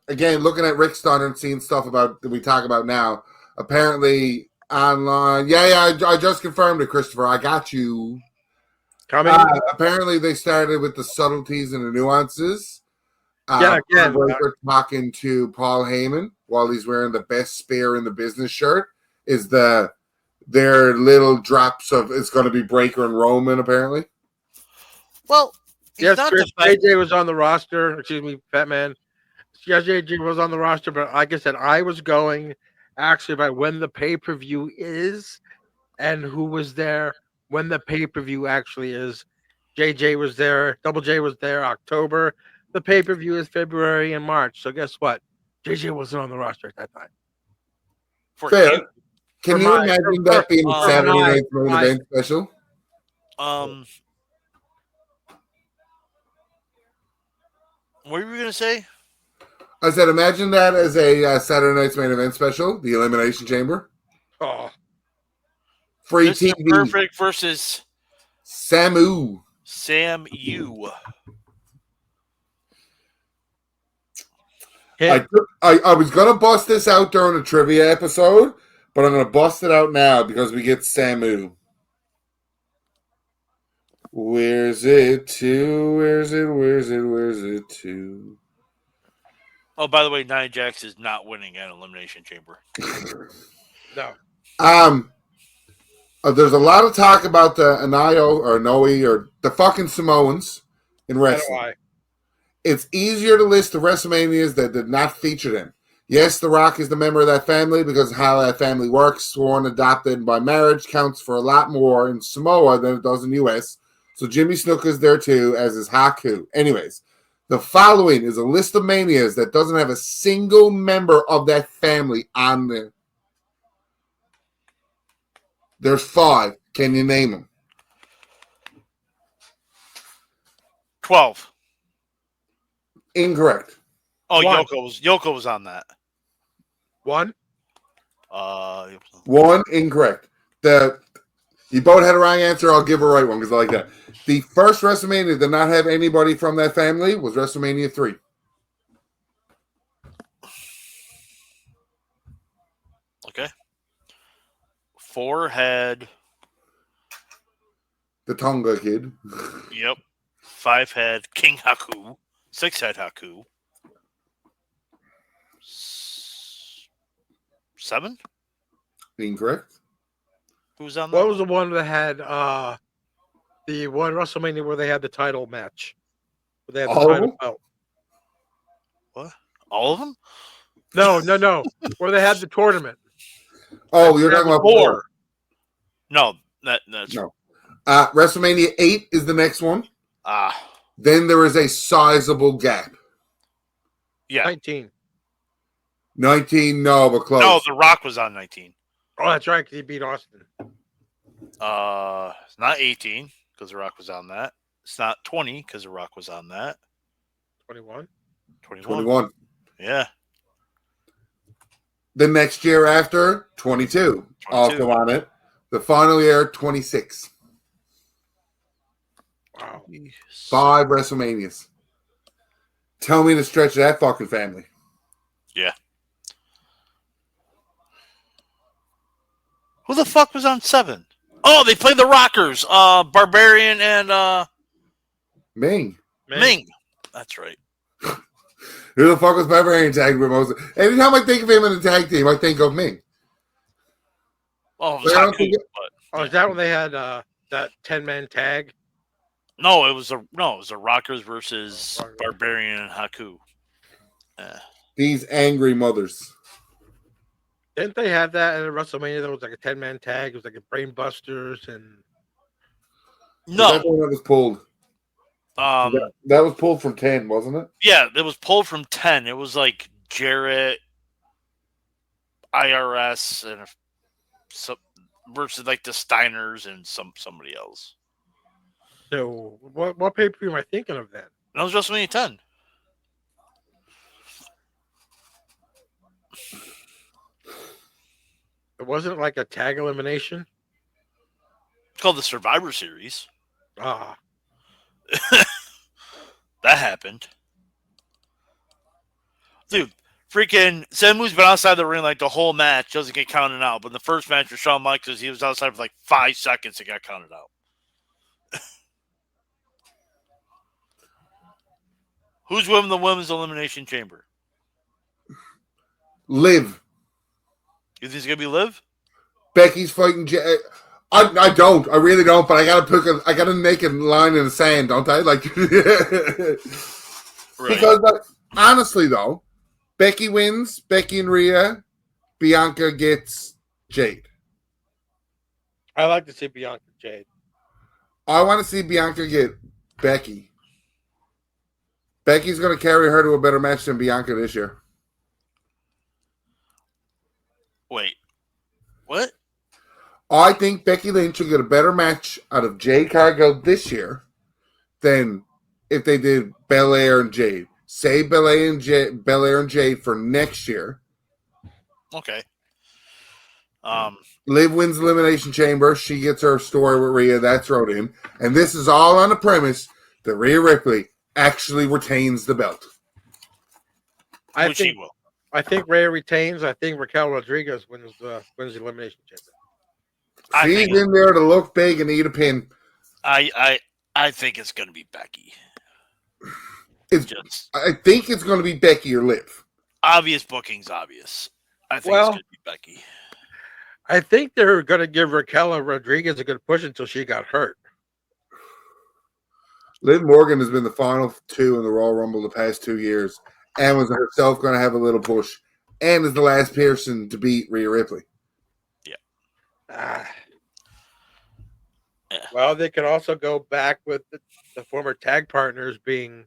again, looking at Rick Stunner and seeing stuff about that we talk about now, apparently online. Yeah, I just confirmed it, Christopher. I got you. Coming. Apparently, they started with the subtleties and the nuances. Yeah, again. Breaker talking to Paul Heyman while he's wearing the best spear in the business shirt is their little drops of it's going to be Breaker and Roman apparently. Well, yes, Chris, JJ was on the roster. Excuse me, Fat Man. Yes, JJ was on the roster, but like I said, I was going actually by when the pay-per-view is and who was there when the pay-per-view actually is. JJ was there. Double J was there October. The pay-per-view is February and March. So guess what? JJ wasn't on the roster at that time. Fair. Can you imagine that being a Saturday night main event special? What were you going to say? I said, imagine that as a Saturday night's main event special, the Elimination Chamber. Oh, free Mr. TV. Perfect versus Samu. Sam U. I was gonna bust this out during a trivia episode, but I'm gonna bust it out now because we get Samu. Where's it to? Where's it to? Oh, by the way, Nia Jax is not winning at Elimination Chamber. no. There's a lot of talk about the Anayo or Noe or the fucking Samoans in wrestling. It's easier to list the WrestleManias that did not feature them. Yes, The Rock is the member of that family because of how that family works. Sworn, adopted by marriage counts for a lot more in Samoa than it does in U.S. So Jimmy Snuka's there too, as is Haku. Anyways, the following is a list of manias that doesn't have a single member of that family on there. There's 5. Can you name them? 12. Incorrect. Oh, 1. Yoko was on that. 1. 1 incorrect. You both had a wrong answer. I'll give a right one because I like that. The first WrestleMania that did not have anybody from that family was WrestleMania 3. 4 had, The Tonga kid. yep. 5 had King Haku. 6 had Haku. 7? Incorrect. Who was on that? What was the one that had the one WrestleMania where they had the title match? Where they had the All of title them? belt. What? All of them? No. Where they had the tournament. Oh, you're talking about 4. No, that's No. WrestleMania 8 is the next one. ah, Then there is a sizable gap. yeah. 19. 19, no, but close. No, The Rock was on 19. Oh, that's right, because he beat Austin. It's not 18 because The Rock was on that. It's not 20 because The Rock was on that. 21. 21. Yeah. The next year after, 22. Also on it. The final year, 26. Wow. 5 WrestleManias. Tell me the stretch of that fucking family. Yeah. Who the fuck was on 7? Oh, they played the Rockers. Barbarian and Ming. Ming. That's right. Who the fuck was Barbarian tag most? Anytime I think of him in a tag team, I think of Ming. Oh, it was But I don't Haku, think but, Oh, is that when they had that 10-man tag? no, it was the Rockers versus Barbarian and Haku. These angry mothers. Didn't they have that at WrestleMania? There was like a 10-man tag. It was like a Brain Busters and No. That one that was pulled. That was pulled from 10, wasn't it? Yeah, it was pulled from 10. It was like Jarrett, IRS, and versus like the Steiners and somebody else. so what pay-per-view am I thinking of then? That was WrestleMania 10. It wasn't like a tag elimination? It's called the Survivor Series. Ah. That happened. Dude, freaking Samu's been outside the ring like the whole match, doesn't get counted out. But in the first match with Shawn Michaels, he was outside for like 5 seconds and got counted out. Who's winning the Women's Elimination Chamber? Liv. You think it's going to be Liv? Becky's fighting I don't. I really don't, but I gotta make a line in the sand, don't I? Like Right. Because honestly though, Becky wins, Becky and Rhea, Bianca gets Jade. I like to see Bianca Jade. I want to see Bianca get Becky. Becky's going to carry her to a better match than Bianca this year. Wait. What? I think Becky Lynch will get a better match out of Jade Cargill this year than if they did Belair and Jade. Save Belair and Jade for next year. Okay. Liv wins Elimination Chamber. She gets her story with Rhea. That's wrote in. And this is all on the premise that Rhea Ripley actually retains the belt. Which he will. I think Rhea retains. I think Raquel Rodriguez wins the Elimination Chamber. She's in there to look big and eat a pin. I think it's going to be Becky. I think it's going to be Becky or Liv. Obvious booking's obvious. I think it's going to be Becky. I think they're going to give Raquel Rodriguez a good push until she got hurt. Liv Morgan has been the final 2 in the Royal Rumble the past 2 years and was herself going to have a little push and is the last person to beat Rhea Ripley. Yeah. Well, they could also go back with the former tag partners being.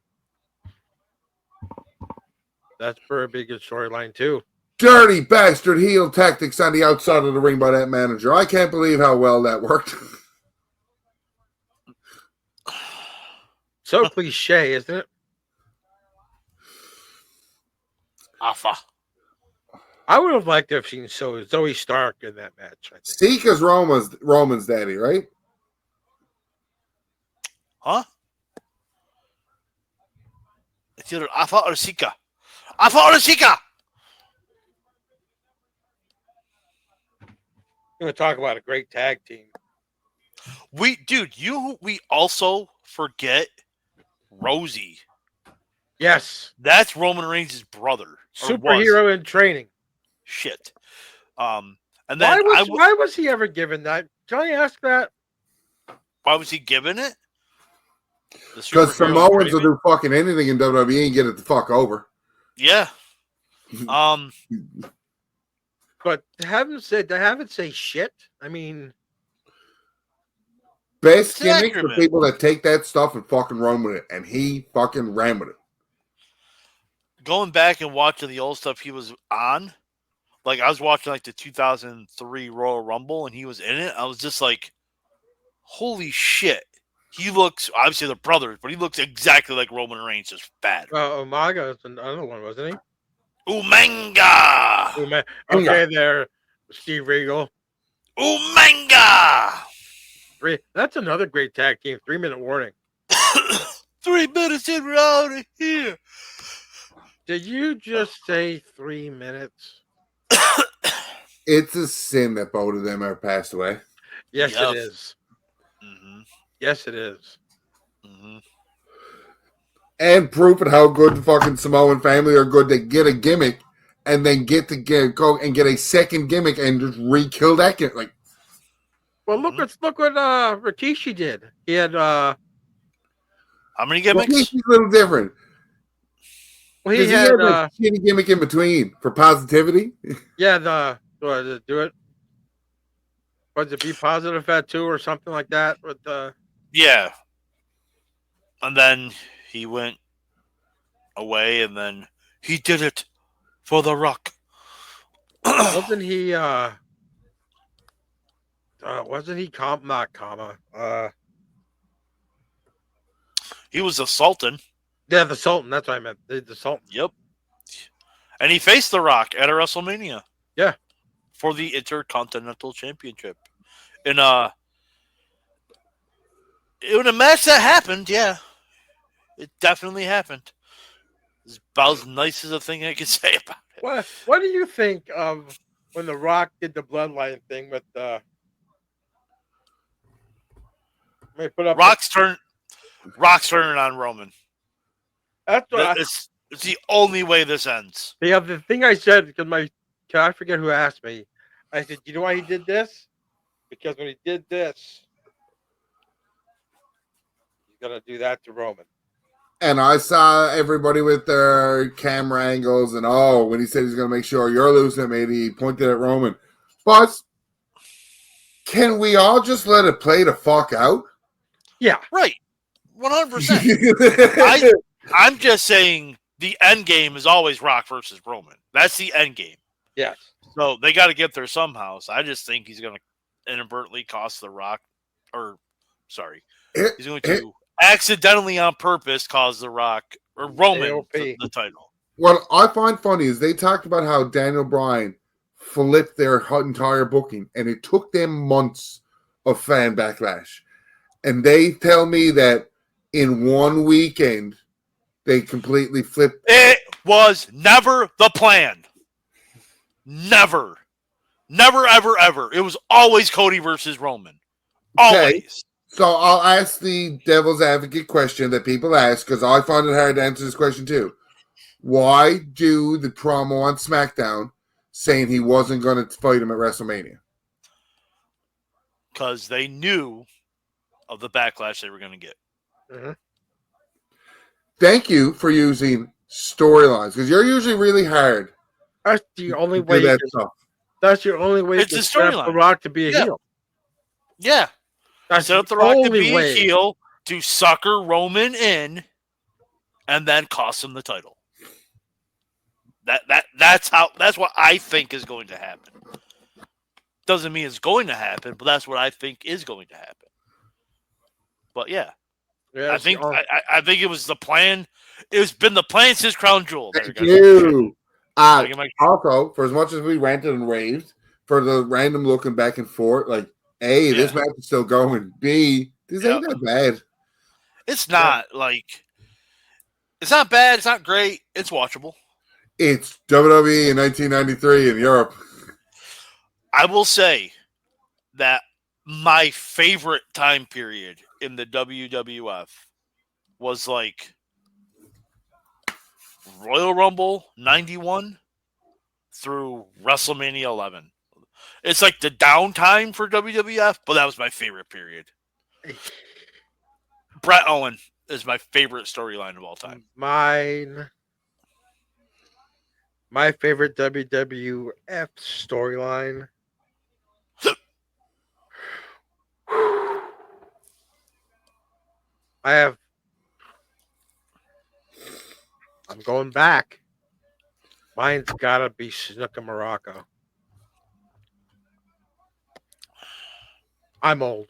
That's for a big storyline too. Dirty bastard heel tactics on the outside of the ring by that manager. I can't believe how well that worked. So cliche, isn't it? Alpha. I would have liked to have seen Zoe Stark in that match. I think. Sika's Roman's daddy, right? Huh? It's either Alpha or Sika. Alpha or Sika! We're going to talk about a great tag team. We also forget Rosie. Yes. That's Roman Reigns' brother. Or was. Superhero in training. Shit. And then why was he ever given that? Can I ask that? Why was he given it? Because Samoans will do fucking anything in WWE and get it the fuck over. Yeah. But they haven't say shit. I mean, best gimmick for people that take that stuff and fucking run with it, and he fucking ran with it. Going back and watching the old stuff he was on, like I was watching like the 2003 Royal Rumble and he was in it. I was just like, holy shit. He looks, obviously they're brothers, but he looks exactly like Roman Reigns, just fat. Umaga is another one, wasn't he? Umanga! Okay, there, Steve Regal. Umanga! That's another great tag team. 3-minute warning. 3 minutes and we're out of here. Did you just say 3 minutes? It's a sin that both of them have passed away. Yes, it is. Mm-hmm. Yes, it is. Mm-hmm. And proof of how good the fucking Samoan family are good. They get a gimmick and then go and get a second gimmick and just re-kill that gimmick. Like, well, look what Rikishi did. He had how many gimmicks? Rikishi's a little different. Well, he had a shitty gimmick in between for positivity. Yeah, do it. Was it Be Positive at 2 or something like that? With yeah, and then he went away, and then he did it for The Rock. Wasn't he? Wasn't he? Not comma. He was the Sultan. Yeah, the Sultan. That's what I meant. The Sultan. Yep. And he faced The Rock at a WrestleMania. Yeah. For the Intercontinental Championship. In a match that happened, yeah. It definitely happened. It's about as nice as a thing I could say about it. What do you think of when The Rock did the bloodline thing with Rock's turning on Roman. That's what it's the only way this ends. Yeah, the thing I said, because I forget who asked me. I said, you know why he did this? Because when he did this, he's gonna do that to Roman. And I saw everybody with their camera angles, and when he said he's gonna make sure you're losing, maybe he pointed at Roman. But can we all just let it play the fuck out? Yeah, right. 100%. I'm just saying the end game is always Rock versus Roman. That's the end game. Yes. So they got to get there somehow. So I just think he's going to inadvertently cost The Rock, he's going to accidentally on purpose cause The Rock or Roman the title. What I find funny is they talked about how Daniel Bryan flipped their entire booking, and it took them months of fan backlash. And they tell me that in one weekend, they completely flipped. It was never the plan. Never. Never, ever, ever. It was always Cody versus Roman. Always. Okay. So I'll ask the devil's advocate question that people ask, because I find it hard to answer this question too. Why do the promo on SmackDown saying he wasn't going to fight him at WrestleMania? Because they knew of the backlash they were going to get. Mm-hmm. Thank you for using storylines, because you're usually really hard. That's the only way. That's your only way to set up The Rock to be a heel. Yeah. Set up The Rock to be a heel, to sucker Roman in, and then cost him the title. That's what I think is going to happen. Doesn't mean it's going to happen, but that's what I think is going to happen. But yeah, I think it was the plan. It's been the plan since Crown Jewel. Thank you. Also, for as much as we ranted and raved for the random looking back and forth, like A, this match is still going. B, this ain't that bad. It's not it's not bad. It's not great. It's watchable. It's WWE in 1993 in Europe. I will say, that my favorite time period in the WWF was like Royal Rumble 91 through WrestleMania 11. It's like the downtime for WWF, but that was my favorite period. Bret Owen is my favorite storyline of all time. My favorite WWF storyline. I'm going back. Mine's gotta be Snuka Morocco. I'm old.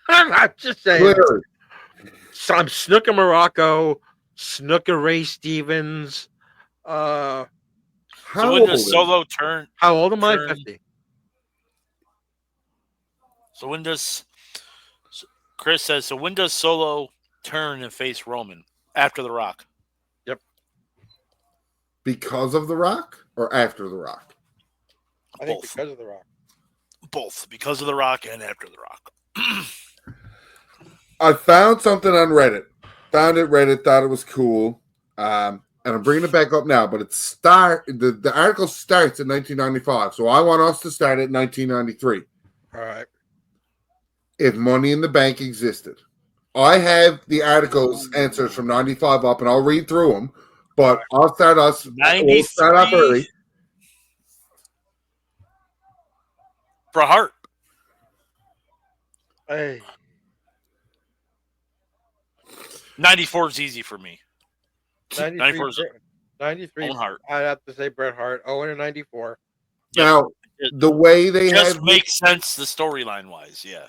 I'm just saying. Clearly. So I'm Snuka Morocco, Snuka Ray Stevens. How So when old does is Solo turn? How old am I? Turn- 50. So when does Chris says? So when does Solo turn and face Roman after The Rock? because of The Rock or after The Rock? I think Both. because of The Rock. Both because of The Rock and after The Rock. I found something on Reddit. Found it Reddit, thought it was cool. And I'm bringing it back up now, but the article starts in 1995. So I want us to start at 1993. All right. If Money in the Bank existed. I have the article's answers from 95 up, and I'll read through them. But I'll start us. We'll start off 93. early. Bret Hart. Hey. 94 is easy for me. 94 is 93. Owen Hart. I'd have to say Bret Hart. Owen in 94. Now, the way they Just have makes sense the storyline wise, yeah.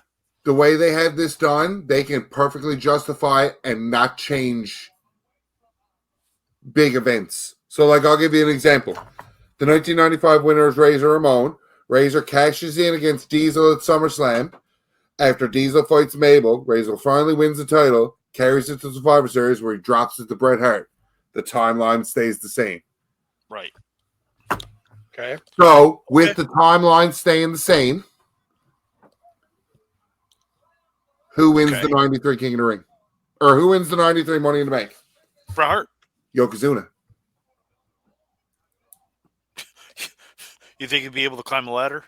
the way they have this done, they can perfectly justify and not change big events. So, like, I'll give you an example. The 1995 winner is Razor Ramon. Razor cashes in against Diesel at SummerSlam. After Diesel fights Mabel, Razor finally wins the title, carries it to Survivor Series where he drops it to Bret Hart. The timeline stays the same. Right. Okay. So, with the timeline staying the same, who wins the 93 King of the Ring? Or who wins the 93 Money in the Bank? Bret Hart. Yokozuna. You think he'd be able to climb a ladder?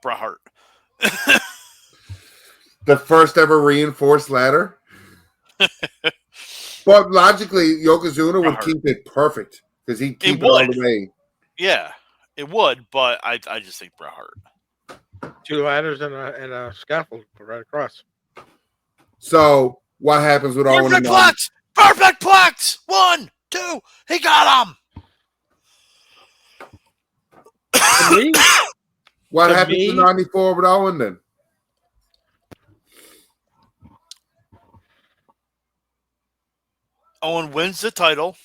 Bret Hart. The first ever reinforced ladder. But logically, Yokozuna would keep it perfect because he'd keep it all the way. Yeah, it would, but I just think Bret Hart. 2 ladders and a scaffold right across. So what happens with Owen and Plex! Perfect Plex! 1, 2, he got him! What happens in 94 with Owen then? Owen wins the title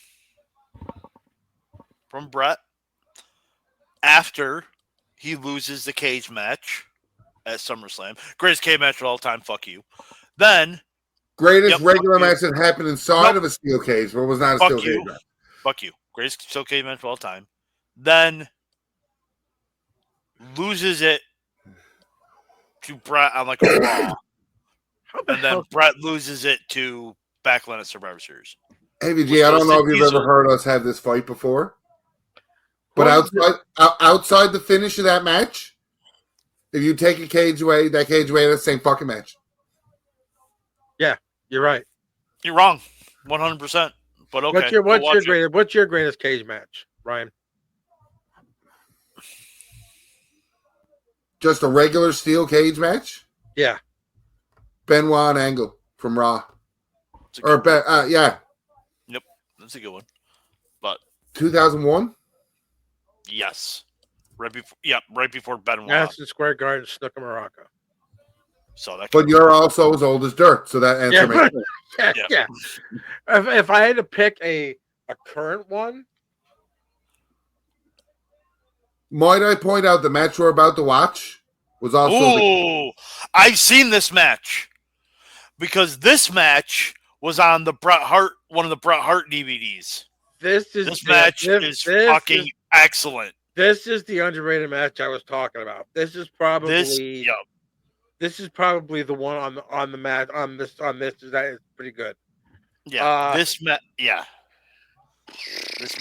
from Bret after he loses the cage match at SummerSlam. Greatest cage match of all time, fuck you. Then greatest regular match that happened inside of a steel cage, but was not a steel cage match. Fuck you. Greatest steel cage match of all time. Then loses it to Bret on like a Raw. And then Bret loses it to Backlund at Survivor Series. Hey, VG, I don't know if you've ever heard us have this fight before. But outside the finish of that match, if you take a cage away, that's the same fucking match. Yeah, you're right. You're wrong. 100%. But okay. What's your greatest cage match, Ryan? Just a regular steel cage match? Yeah. Benoit and Angle from Raw. Yeah. Yep. That's a good one. But 2001? Yes. Right before Benoit. Madison Square Garden, Snuka Morocco. So that but you're also as old as dirt, so that answer makes sense. Yeah. If I had to pick a current one, might I point out the match we're about to watch was also I've seen this match because this match was on the one of the Bret Hart DVDs. This match is fucking excellent. This is the underrated match I was talking about. This is probably This is probably the one on the match on this that is pretty good. Yeah, this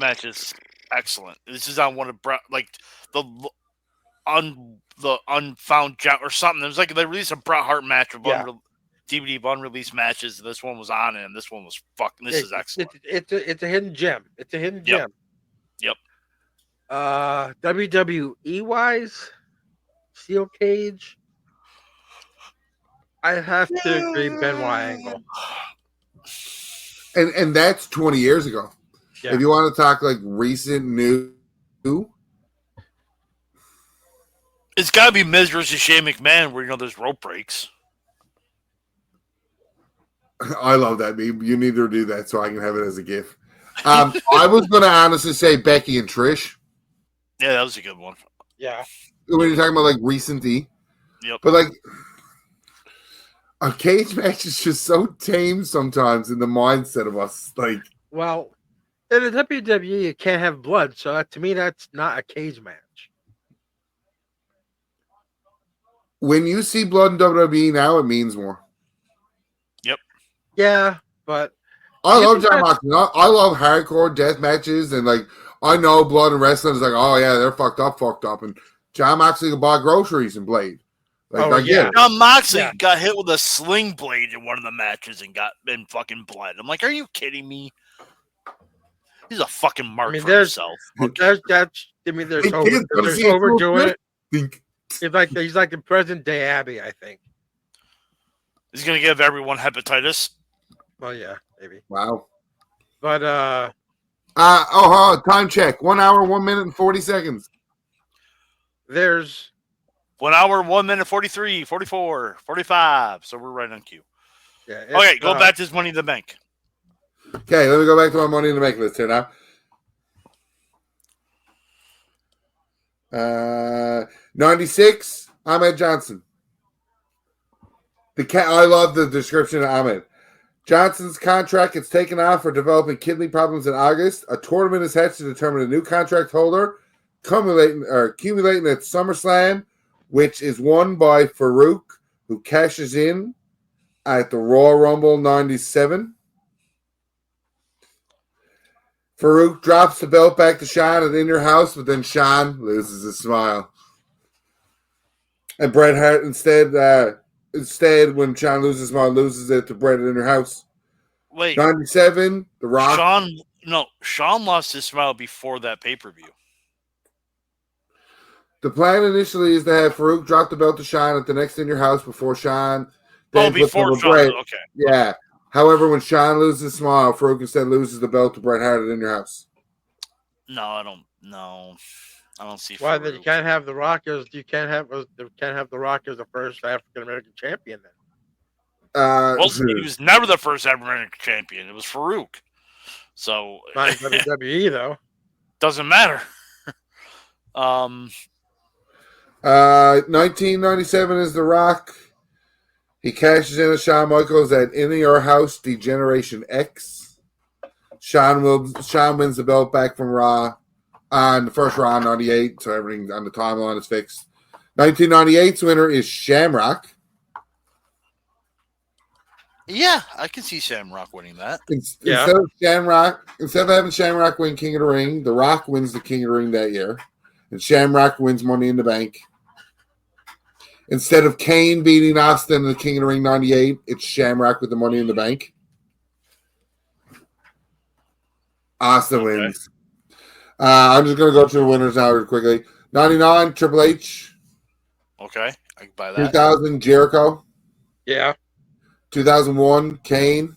match is excellent. This is on one of the unfound gem or something. It was like they released a Bret Hart match of DVD of unreleased matches. This one was on it, and this one was fucking. This is excellent. It's a hidden gem. It's a hidden gem. Yep. WWE wise, Steel Cage. I have to agree, Benoit Angle. And that's 20 years ago. Yeah. If you want to talk like recent new, it's got to be Miz versus Shane McMahon, where there's rope breaks. I love that meme. You need to do that so I can have it as a GIF. I was going to honestly say Becky and Trish. Yeah, that was a good one. Yeah. When you're talking about like recent Yep. But like a cage match is just so tame sometimes in the mindset of us. Like, well, in the WWE, you can't have blood, so to me, that's not a cage match. when you see blood in WWE now, it means more. Yep. Yeah, but I love John Moxley. I love hardcore death matches, and like I know blood and wrestling is like, oh yeah, they're fucked up, and John Moxley can buy groceries and blade. Like, I get it. John Moxley got hit with a sling blade in one of the matches and got fucking bled. I'm like, are you kidding me? He's a fucking mark for himself. There's overdoing it. He's like the present day Abby, I think. He's gonna give everyone hepatitis. Well, yeah, maybe. Wow. But time check. 1 hour, 1 minute, and 40 seconds. There's 1 hour, 1 minute, 43, 44, 45. So we're right on cue. Yeah. Okay, go back to his Money in the Bank. Okay, let me go back to my Money in the Bank list here now. 96, Ahmed Johnson. I love the description of Ahmed. Johnson's contract gets taken off for developing kidney problems in August. A tournament is held to determine a new contract holder, accumulating at SummerSlam, which is won by Farouk, who cashes in at the Royal Rumble 97. Farouk drops the belt back to Sean at In Your House, but then Sean loses his smile. And Bret Hart instead, when Sean loses his smile, loses it to Bret at In Your House. Wait. 97, The Rock. Sean lost his smile before that pay-per-view. The plan initially is to have Farouk drop the belt to Sean at the next In Your House before Sean. Before Sean. Bret. Okay. Yeah. However, when Sean loses his smile, Farouk instead loses the belt to Bret Hart at In Your House. No, I don't see. Why then you can't have The Rock as The Rock as the first African American champion then. He was never the first African American champion. It was Farouk. So not WWE though. Doesn't matter. 1997 is The Rock. He cashes in at Shawn Michaels at In Your House Degeneration X. Shawn wins the belt back from Raw on the first Raw in 98, so everything on the timeline is fixed. 1998's winner is Shamrock. Yeah, I can see Shamrock winning that. Instead of having Shamrock win King of the Ring, The Rock wins the King of the Ring that year. And Shamrock wins Money in the Bank. Instead of Kane beating Austin in the King of the Ring 98, it's Shamrock with the Money in the Bank. Austin wins. I'm just going to go to the winners now real quickly. 99, Triple H. Okay, I can buy that. 2000, Jericho. Yeah. 2001, Kane.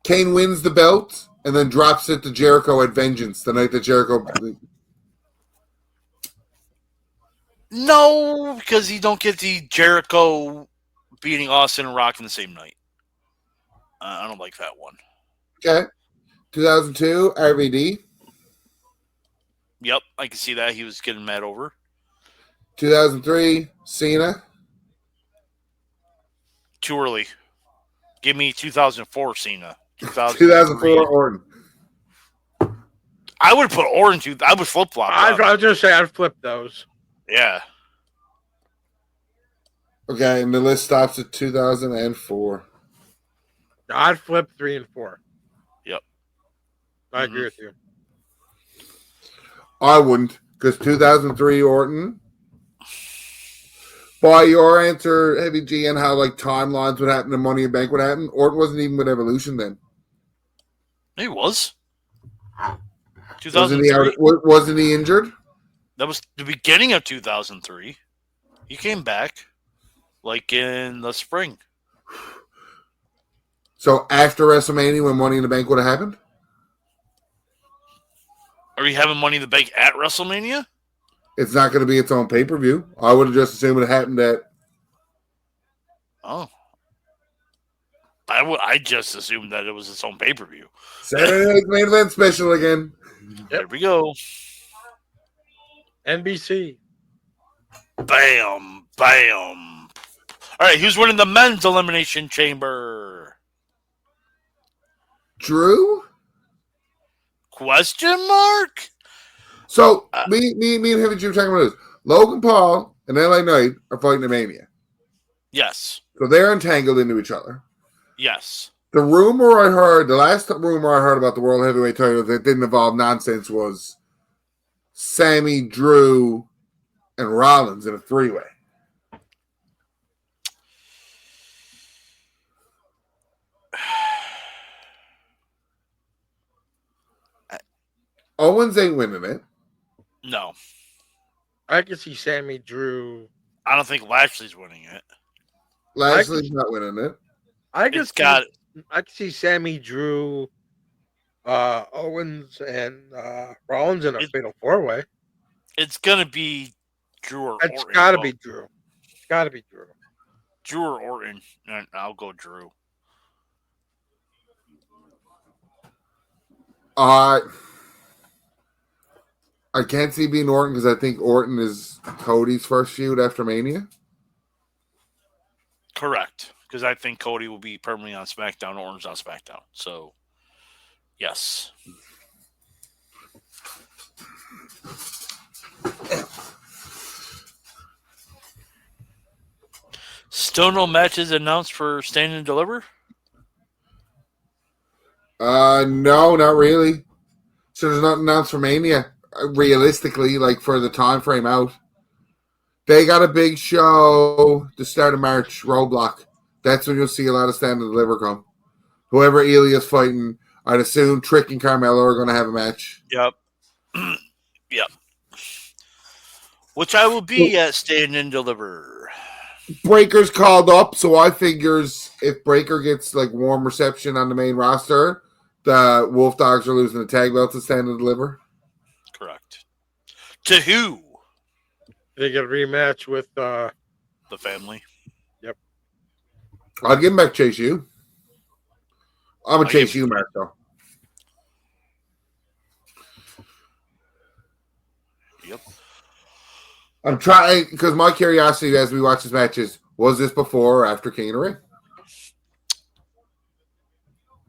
Kane wins the belt and then drops it to Jericho at Vengeance the night that Jericho... No, because you don't get the Jericho beating Austin and Rock in the same night. I don't like that one. Okay. 2002, RVD. Yep, I can see that. He was getting mad over. 2003, Cena. Too early. Give me 2004 Cena. 2004, Orton. I would put Orton. I would flip-flop. I was going to say I'd flip those. Yeah. Okay, and the list stops at 2004. I'd flip 3 and 4. Yep. I agree with you. I wouldn't, because 2003 Orton. By your answer, Heavy G, and how like timelines would happen and Money in Bank would happen, Orton wasn't even with Evolution then. He was. Wasn't he 2003. wasn't he injured? That was the beginning of 2003. He came back like in the spring. So after WrestleMania, when Money in the Bank would have happened? Are you having Money in the Bank at WrestleMania? It's not going to be its own pay-per-view. I would have just assumed it happened at... Oh. I just assumed that it was its own pay-per-view. Saturday Night's Main Event Special again. There we go. NBC. Bam. Bam. All right, who's winning the men's elimination chamber? Drew? Question mark? So, me and Heavy G were talking about this. Logan Paul and LA Knight are fighting at Mania. Yes. So they're entangled into each other. Yes. The rumor I heard, the last rumor I heard about the World Heavyweight title that didn't involve nonsense was Sammy, Drew, and Rollins in a three-way. Owens ain't winning it. No. I can see Sammy Drew. I don't think Lashley's winning it. Lashley's not winning it. I can see Sammy Drew, Owens, and Rollins in a fatal 4-way. It's gonna be Drew or Orton. It's got to be Drew. It's got to be Drew. Drew or Orton. And I'll go Drew. I can't see being Orton because I think Orton is Cody's first feud after Mania. Correct. Because I think Cody will be permanently on SmackDown. Orton's on SmackDown. So, yes. Still no matches announced for Stand and Deliver? No, not really. So there's nothing announced for Mania. Realistically, like for the time frame out, they got a big show the start of March. Roadblock. That's when you'll see a lot of Stand and Deliver come. Whoever Elia's fighting, I'd assume Trick and Carmelo are going to have a match. Yep. Yep. Which I will be at Stand and Deliver. Breaker's called up, so I figures if Breaker gets like warm reception on the main roster, the Wolf Dogs are losing the tag belts to Stand and Deliver. Correct. To who? They get a rematch with the family. Yep. I'll give him back Chase U. I'm going to chase you, Mark, though. Yep. I'm trying, because my curiosity as we watch this match is, was this before or after King of the Ring?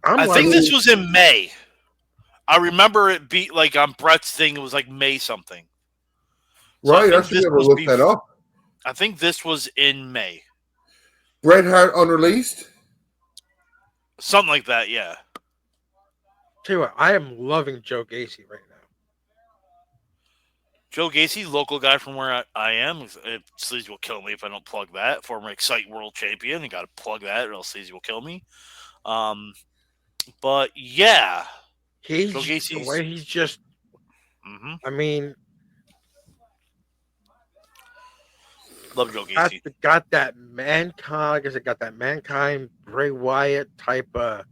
I think this was in May. I remember it beat like on Brett's thing. It was like May something. So right, I should be able to look that up. I think this was in May. Bret Hart unreleased? Something like that, yeah. Tell you what, I am loving Joe Gacy right now. Joe Gacy, local guy from where I am. Sleazy will kill me if I don't plug that. Former Excite World Champion. You got to plug that or else Sleazy will kill me. But yeah. Joe Gacy's, the way he's just, I mean, love Joe Gacy. Got that Mankind, I guess it got that Mankind, Bray Wyatt type of.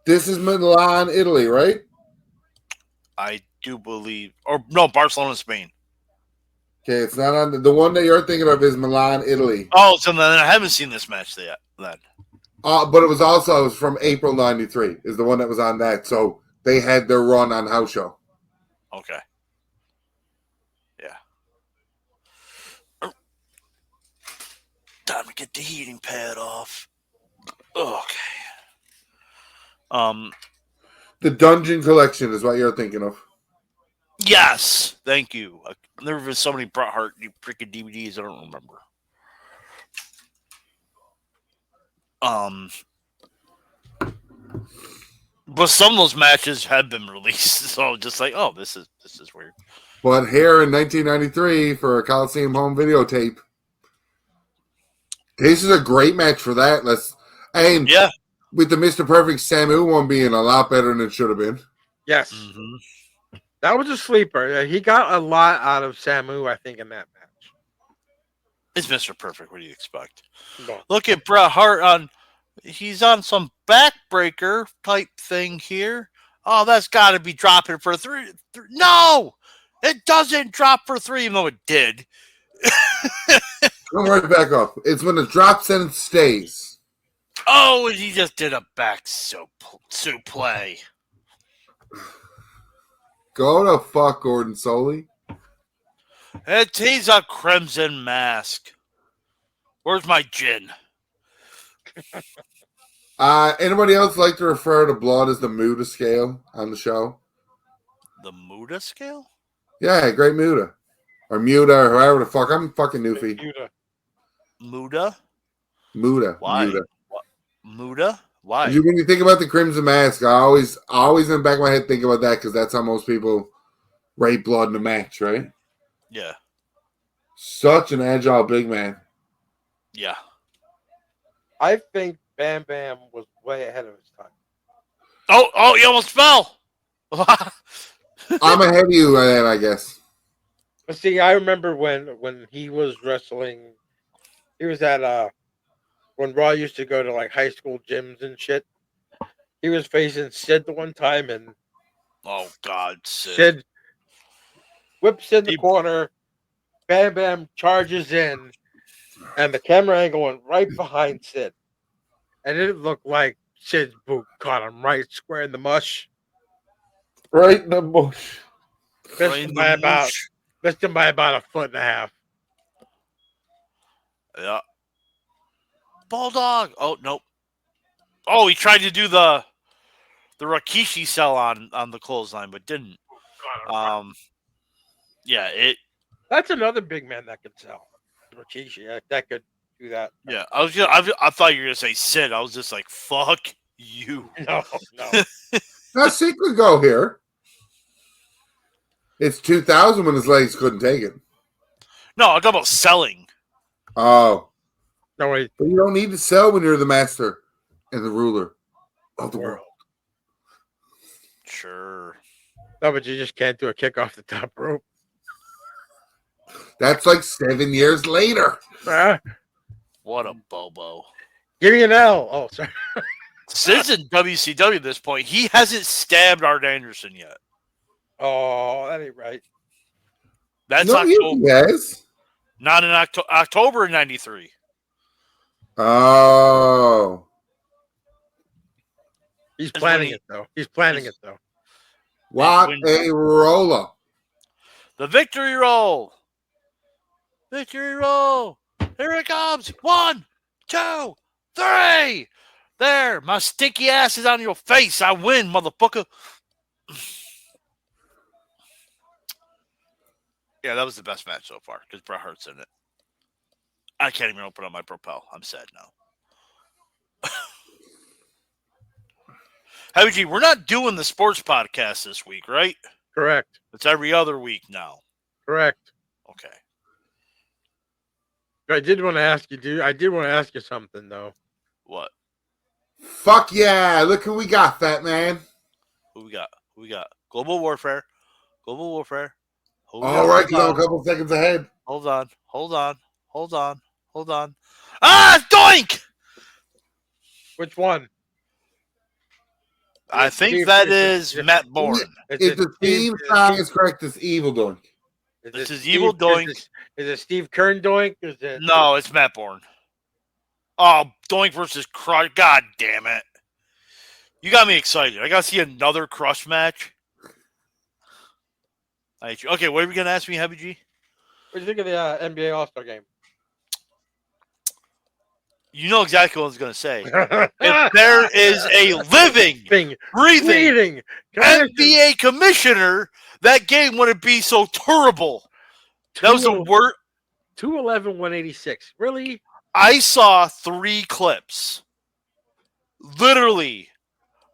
This is Milan, Italy, right? I do believe, or no, Barcelona, Spain. Okay, it's not on the one that you're thinking of is Milan, Italy. Oh, so then I haven't seen this match yet. Then. But it was from April '93 is the one that was on that. So they had their run on house show. Okay. Yeah. Time to get the heating pad off. Okay. The Dungeon Collection is what you're thinking of. Yes, thank you. There was so many Bret Hart freaking DVDs. I don't remember. But some of those matches have been released, so just like, oh, this is weird. But here in 1993 for a Coliseum home videotape, this is a great match for that. And Yeah. with the Mr. Perfect Samu one being a lot better than it should have been. Yes. Mm-hmm. That was a sleeper. He got a lot out of Samu, I think, in that match. It's Mr. Perfect. What do you expect? No. Look at Bret Hart he's on some backbreaker type thing here. Oh, that's got to be dropping for three. No, it doesn't drop for three, even though it did. Come right back up. It's when it drops and it stays. Oh, and he just did a back suplex. Go to fuck, Gordon Soley. And he's a crimson mask. Where's my gin? Anybody else like to refer to blood as the Muda scale on the show? The Muda scale? Yeah, great Muda. Or Muda, or whoever the fuck. I'm fucking Newfie. Muda? Muda. Why? Muda. Muda? Why? When you think about the Crimson Mask, I always in the back of my head think about that because that's how most people rate blood in a match, right? Yeah. Such an agile big man. Yeah. I think Bam Bam was way ahead of his time. Oh, he almost fell. I'm ahead of you, I guess. See, I remember when he was wrestling, he was at when Raw used to go to like high school gyms and shit. He was facing Sid the one time, and oh God, Sid whips in the corner. Bam Bam charges in, and the camera angle went right behind Sid, and it looked like Sid's boot caught him right square in the mush. Right in the bush. Missed him by about a foot and a half. Yeah. Bulldog. Oh, nope. Oh, he tried to do the Rikishi sell on the clothesline, but didn't. Yeah, That's another big man that could sell. Rikishi, that could do that. Yeah, I thought you were gonna say Sid. I was just like, fuck you. No. Now Sid could go here. It's 2000 when his legs couldn't take it. No, I'm talking about selling. Oh. No, wait. But you don't need to sell when you're the master and the ruler of the world. Sure. No, but you just can't do a kick off the top rope. That's like 7 years later. What a bobo. Give me an L. Oh, sorry. Sid's in WCW at this point. He hasn't stabbed Art Anderson yet. Oh, that ain't right. That's no, October. Yes. Not in October of 93. Oh. He's planning it, though. What a roller. The victory roll. Victory roll. Here it comes. 1, 2, 3. There. My stinky ass is on your face. I win, motherfucker. Yeah, that was the best match so far because Bret Hart's in it. I can't even open up my Propel. I'm sad now. Hey, G, we're not doing the sports podcast this week, right? Correct. It's every other week now. Correct. Okay. I did want to ask you something, though. What? Fuck yeah. Look who we got, fat man. Who we got? Global Warfare. All right, a couple seconds ahead. Hold on. Ah, doink! Which one? I think that is Matt Bourne. If the theme song is correct, it's Evil Doink. This is Evil Doink. Is it Steve Kern Doink? No, it's Matt Bourne. Oh, Doink versus Crush. God damn it. You got me excited. I got to see another Crush match. Okay, what are we going to ask me, Heavy G? What do you think of the NBA All-Star game? You know exactly what I was going to say. If there is a living, breathing NBA commissioner that game wouldn't be so terrible. That was the worst. 211, 186. Really? I saw 3 clips. Literally,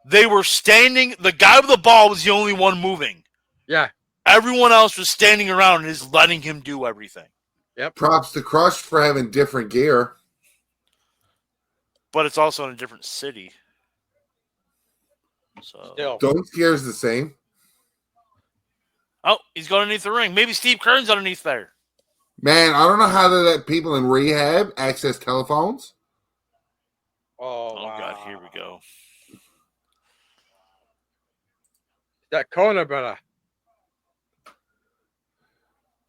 they were standing. The guy with the ball was the only one moving. Yeah. Everyone else was standing around and just letting him do everything. Yep. Props to Crush for having different gear. But it's also in a different city. So Still. Don't gear's the same. Oh, he's going underneath the ring. Maybe Steve Kern's underneath there. Man, I don't know how they let people in rehab access telephones. Oh, Oh wow. God, here we go. That corner, brother.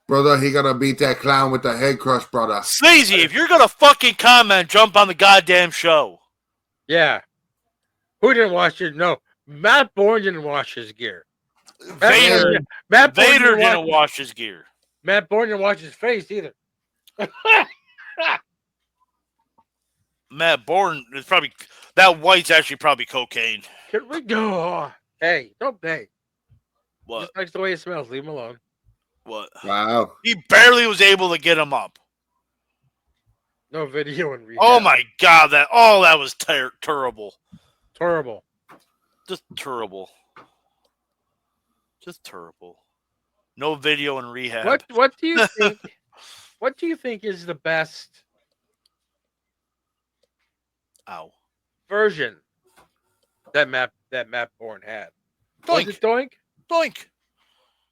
Brother, he gotta beat that clown with the head crush, brother. Sleazy, if you're gonna fucking comment, jump on the goddamn show. Yeah. Who didn't wash his? No. Matt Bourne didn't wash his gear. Vader Matt Bourne didn't wash his gear. Matt Bourne didn't wash his face either. Matt Bourne is probably that white's actually probably cocaine. Can we go? Hey, don't pay. What? Just likes the way it smells. Leave him alone. What? Wow. He barely was able to get him up. No video and rehab. Oh my God! That was terrible. Terrible. Just terrible. Just terrible. No video and rehab. What do you think? What do you think is the best Ow. version that Matt Bourne had? Was Doink. it Doink? Doink.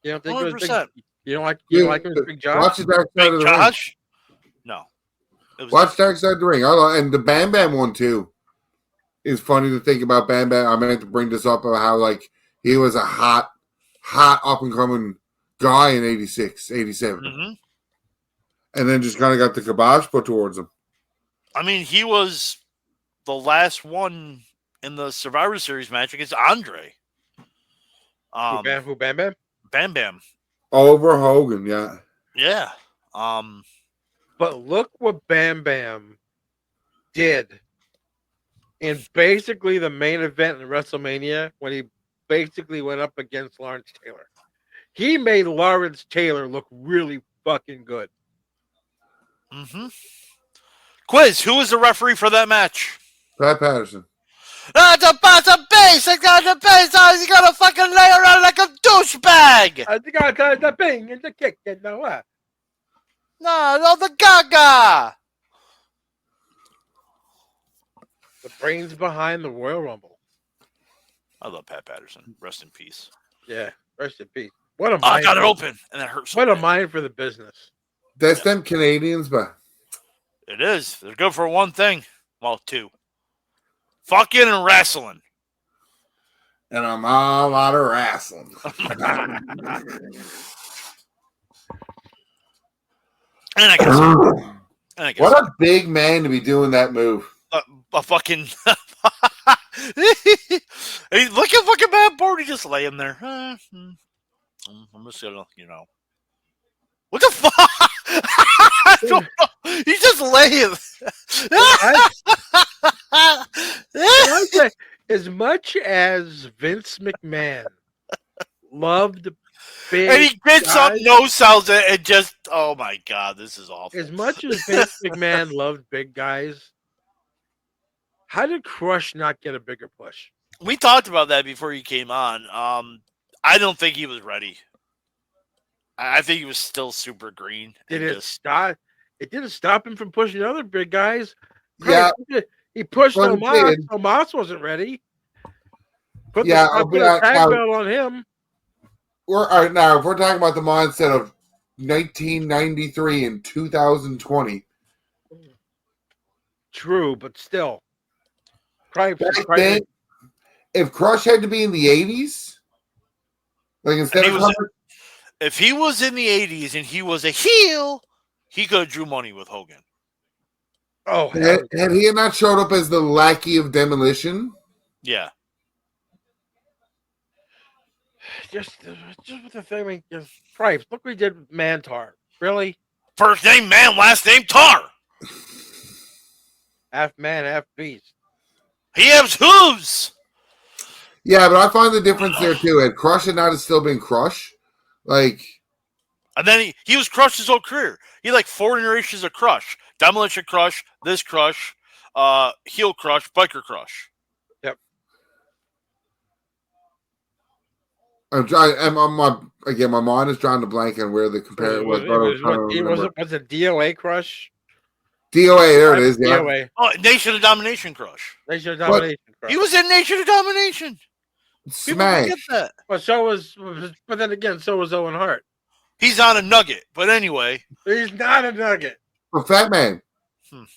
You don't think it was big? 100%. You don't like him as Big Josh? Watch the Dark Side Big of the Josh? No. It Ring. was Watch Dark Side of the Ring. And the Bam Bam one, too. It's funny to think about Bam Bam. I meant to bring this up about how, like, he was a hot, up-and-coming guy in 86, 87. Mhm. And then just kind of got the kibosh put towards him. I mean, he was the last one in the Survivor Series match against Andre. Who Bam Bam? Bam Bam. Over Hogan, yeah. Yeah. But look what Bam Bam did in basically the main event in WrestleMania when he basically went up against Lawrence Taylor. He made Lawrence Taylor look really fucking good. Mm-hmm. Quiz, who was the referee for that match? Pat Patterson. The boss of base! I got the base! He's gonna fucking lay around like a douchebag! I think I got the bing and the kick and the what? No, the gaga! The brains behind the Royal Rumble. I love Pat Patterson. Rest in peace. Yeah, rest in peace. What a mind! I got it open, and that hurts. What a mind for the business. That's them Canadians, but It is. They're good for one thing. Well, 2. Fucking and wrestling. and I'm all out of wrestling. And I guess. What a big man to be doing that move. A fucking. Hey, look at fucking Matt Bourne. He just laying there. I'm just gonna, What the fuck? I don't know. He's just laying. As much as Vince McMahon loved big And he gets up, guys, no sells it, and just, oh my God, this is awful. as much as Vince McMahon loved big guys, how did Crush not get a bigger push? We talked about that before you came on. I don't think he was ready. I think he was still super green. Did and it just- stop? It didn't stop him from pushing other big guys. Yeah. He pushed Well, he Omos. did. Omos wasn't ready. Put Yeah, the tag belt on him. All right, now, if we're talking about the mindset of 1993 and 2020, True, but still. Cripes, back then, if Crush had to be in the 80s, like instead And of he was- coming- If he was in the 80s and he was a heel, he could have drew money with Hogan. oh, had he not showed up as the lackey of demolition, Yeah. just with the thing. I mean, just Cripes. Look what we did with Mantar. Really? First name man, last name Tar. Half man, half beast. He has hooves. yeah, but I find the difference there too. Had Crush had not still been Crush, Like, And then he was crushed his whole career. He had like 4 iterations of Crush. Demolition Crush, this Crush, Heel Crush, Biker Crush. Yep. my mind is drawing the blank on where the compare was. Was it DOA Crush? DOA, there it is. Yeah. DOA. Oh, Nation of Domination Crush. Nation of Domination Crush. He was in Nation of Domination. People forget Smash. that. But then again, so was Owen Hart. He's on a nugget. But anyway. He's not a nugget. But Fatman.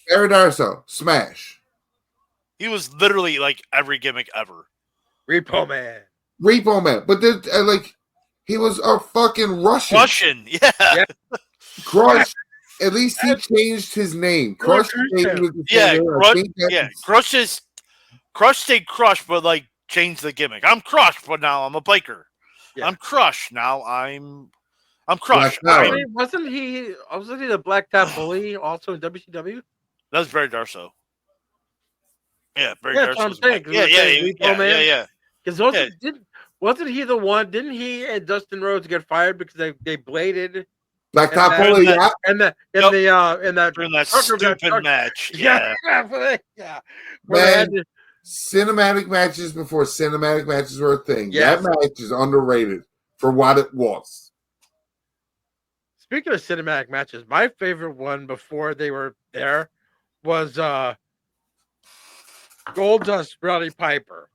Eric Darso. Smash. He was literally like every gimmick ever. Repo Man. But he was a fucking Russian. Yeah. Crush. At least he changed his name. Crush. Crush stayed Crush, but like changed the gimmick. I'm Crush, but now I'm a biker. Yeah. I'm Crush, now I'm Crush. Wasn't he the Black Top Bully also in WCW? That was Barry Darso. Yeah, Barry Darso. What I'm saying. Yeah. Because wasn't he the one? Didn't he and Dustin Rhodes get fired because they bladed Black Top Bully? Yeah, in that stupid match. Yeah. Man, cinematic matches before cinematic matches were a thing. Yes. That match is underrated for what it was. Speaking of cinematic matches, my favorite one before they were there was Goldust Roddy Piper.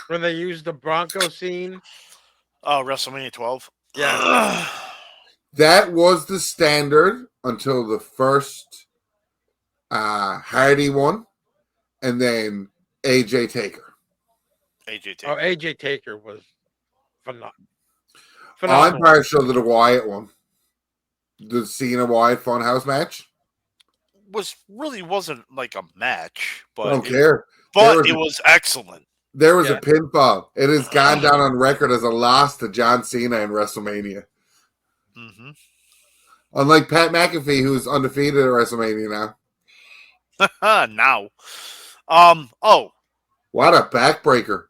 When they used the Bronco scene. Oh, WrestleMania 12. Yeah. That was the standard until the first Hardy one, and then AJ Taker. Oh, AJ Taker was phenomenal. I'm partial to the Wyatt one. The Cena Wyatt Funhouse match wasn't like a match, but I don't care. But it was excellent. There was a pinfall. It has gone down on record as a loss to John Cena in WrestleMania. Mm-hmm. Unlike Pat McAfee, who's undefeated at WrestleMania now. Now. What a backbreaker.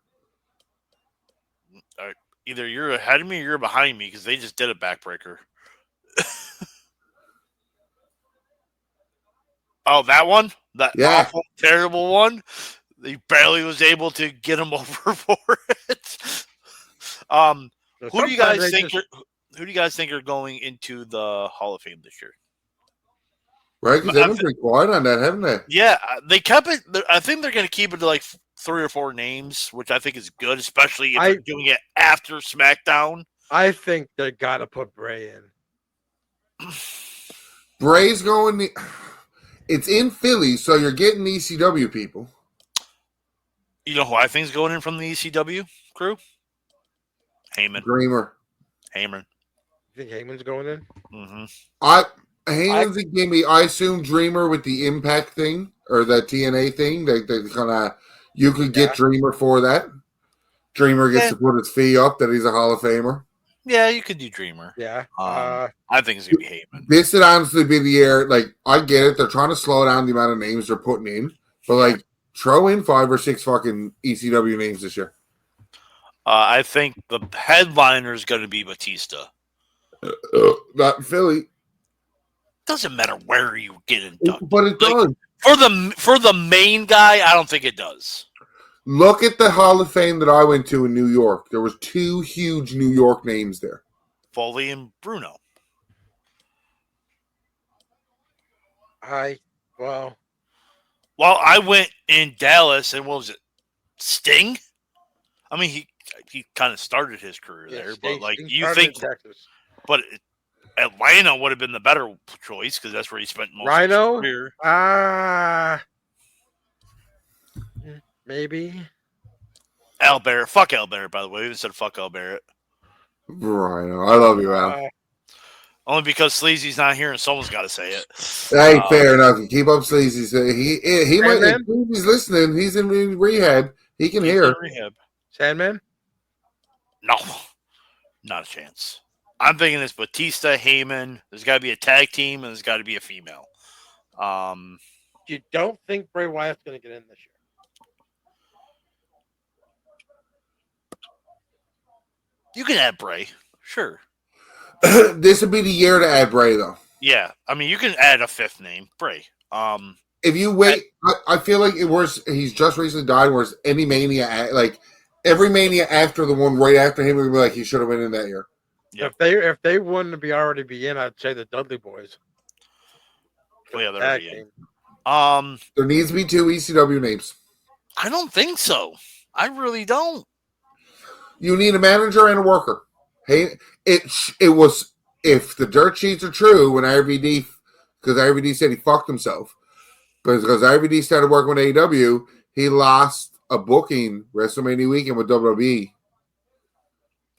Either you're ahead of me or you're behind me because they just did a backbreaker. Oh, that one? That awful, terrible one? He barely was able to get him over for it. Who do you guys think are going into the Hall of Fame this year? Right, because they've been quiet on that, haven't they? Yeah, they kept it. I think they're going to keep it to like 3 or 4 names, which I think is good, especially if they're doing it after SmackDown. I think they got to put Bray in. Bray's going. It's in Philly, so you're getting ECW people. You know who I think's going in from the ECW crew? Heyman. Dreamer. Heyman. You think Heyman's going in? Mm-hmm. Heyman's a gimme. I assume Dreamer with the Impact thing or the TNA thing. They kind of you could get Dreamer for that. Dreamer gets to put his fee up that he's a Hall of Famer. Yeah, you could do Dreamer. Yeah. I think it's gonna be Heyman. This would honestly be the year. Like, I get it. They're trying to slow down the amount of names they're putting in, but like, throw in 5 or 6 fucking ECW names this year. I think the headliner is going to be Batista. Not in Philly. Doesn't matter where you get inducted, but it does. For the main guy. I don't think it does. Look at the Hall of Fame that I went to in New York. There was 2 huge New York names there. Foley and Bruno. Well, I went in Dallas, and what was it? Sting? I mean, he kind of started his career there, but like you think, but Atlanta would have been the better choice because that's where he spent most of his career. Maybe. Al Barrett. Fuck Al Barrett, by the way. We even said fuck Al Barrett. Rhino. I love you, Al. Only because Sleazy's not here and someone's got to say it. Hey, fair enough. Keep up Sleazy. He might. If he's listening. He's in rehab. He can hear. Rehab. Sandman? No. Not a chance. I'm thinking it's Batista, Heyman. There's got to be a tag team, and there's got to be a female. You don't think Bray Wyatt's going to get in this year? You can add Bray, sure. This would be the year to add Bray, though. Yeah, I mean, you can add a fifth name, Bray. If you wait, I feel like it was. He's just recently died. Whereas any Mania, like every Mania after the one right after him, would be like he should have been in that year. Yep. If they wouldn't already be in, I'd say the Dudley Boys. Oh, yeah, they're already in. There needs to be 2 ECW names. I don't think so. I really don't. You need a manager and a worker. Hey, it was, if the dirt sheets are true, when RVD, because RVD said he fucked himself, because RVD started working with AEW, he lost a booking WrestleMania weekend with WWE.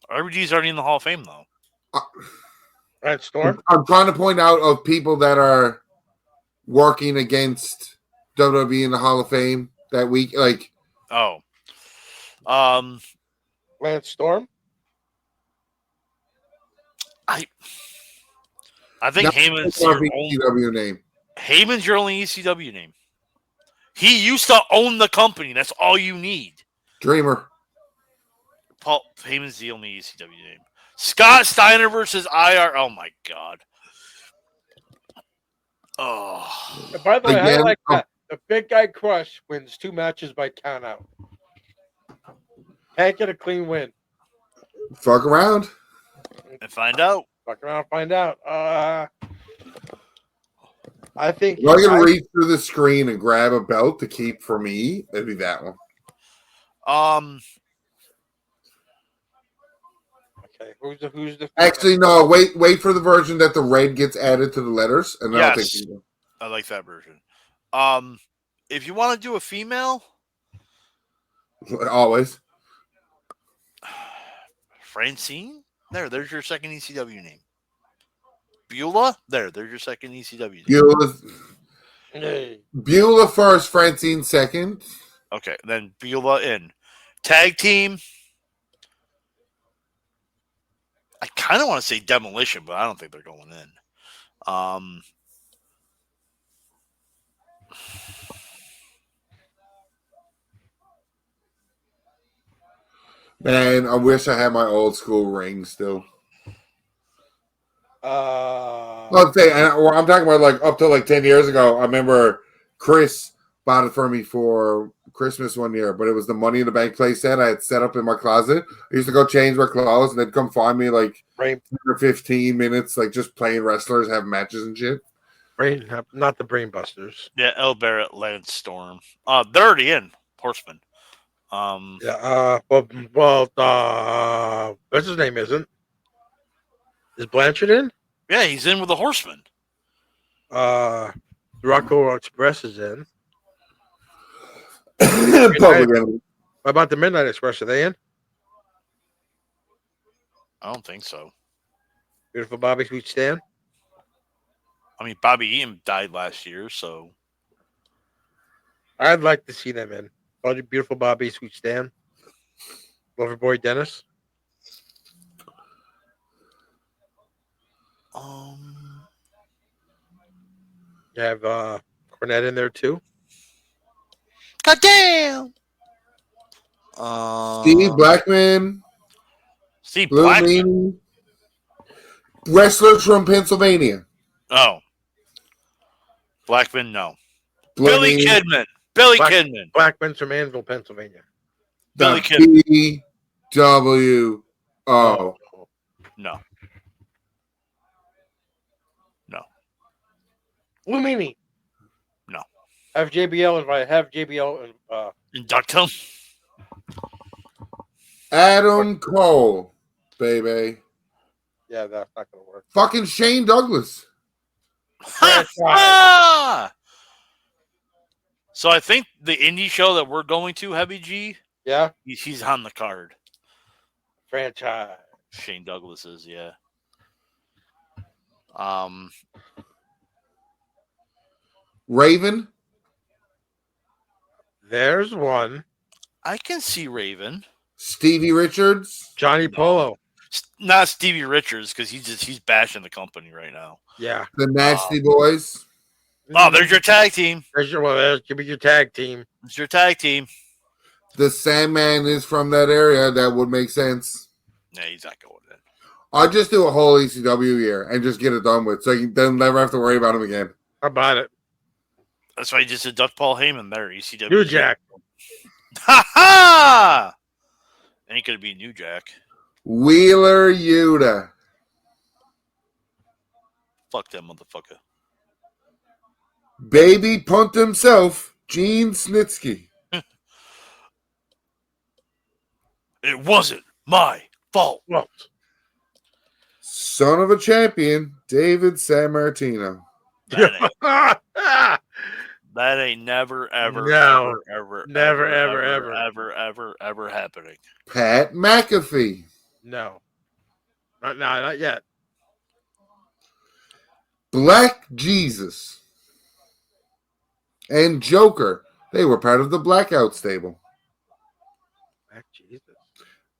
RVD's already in the Hall of Fame, though. Right, Storm. I'm trying to point out of people that are working against WWE in the Hall of Fame that week. Like, Lance Storm. I think Heyman's your only ECW name. Heyman's your only ECW name. He used to own the company. That's all you need. Dreamer. Paul Heyman's the only ECW name. Scott Steiner versus IR. Oh my god. Oh. And by the way, Again, I like that. The Big Guy Crush wins 2 matches by count out. Can't get a clean win. Fuck around. And find out. Fuck around, find out. I think If I can reach through the screen and grab a belt to keep for me, it'd be that one. Okay, who's the Actually, no. Wait for the version that the red gets added to the letters, and then I'll take Yes. you. I like that version. If you want to do a female, Always. Francine, there's your second ECW name. Beulah, there's your second ECW name. Beulah first, Francine second. Okay, then Beulah in. Tag team. I kind of want to say Demolition, but I don't think they're going in. Man, I wish I had my old school ring still. I'm saying, I'm talking about like up to like 10 years ago. I remember Chris bought it for me for Christmas one year, but it was the Money in the Bank play set I had set up in my closet. I used to go change my clothes and they'd come find me like 10 or 15 minutes, like just playing wrestlers, having matches and shit. Not the Brain Busters. Yeah, El Barrett, Lance Storm. They're already in. Horseman. What's his name isn't? Is Blanchard in? Yeah, he's in with the Horseman. Rocco Express is in. What about the Midnight Express? Are they in? I don't think so. Beautiful Bobby Sweet Stan. I mean, Bobby Eaton died last year, so I'd like to see them in. Beautiful Bobby Sweet Stan. Loverboy Dennis. You have Cornette in there too. God damn. Steve Blackman. Steve Blackman. Meanie. Wrestlers from Pennsylvania. Oh. Blackman, no. Billy Kidman. Kidman. Blackman's from Annville, Pennsylvania. Billy Kidman. BWO. No. Blue Meanie. No. Have JBL induct him. Adam Cole, baby. Yeah, that's not gonna work. Fucking Shane Douglas. So I think the indie show that we're going to, Heavy G, yeah, he's on the card. Franchise. Shane Douglas is, yeah. Raven. There's one. I can see Raven. Stevie Richards. Johnny Polo. Not Stevie Richards, because he's bashing the company right now. Yeah. The Nasty Boys. Oh, there's your tag team. There's give me your tag team. It's your tag team. The Sandman is from that area. That would make sense. Yeah, he's not going in. I'd just do a whole ECW year and just get it done with, so you then never have to worry about him again. How about it? That's why he just induct Paul Heyman there. ECW. New Jack. Ha ha! And he could be New Jack. Wheeler Yuta. Fuck that motherfucker. Baby punt himself, Gene Snitsky. It wasn't my fault. Well, Son of a champion, David Sammartino. That ain't never, ever, No. ever, Never, ever, ever, ever, ever, ever happening. Pat McAfee. No. Not yet. Black Jesus. And Joker. They were part of the Blackout stable. Black Jesus.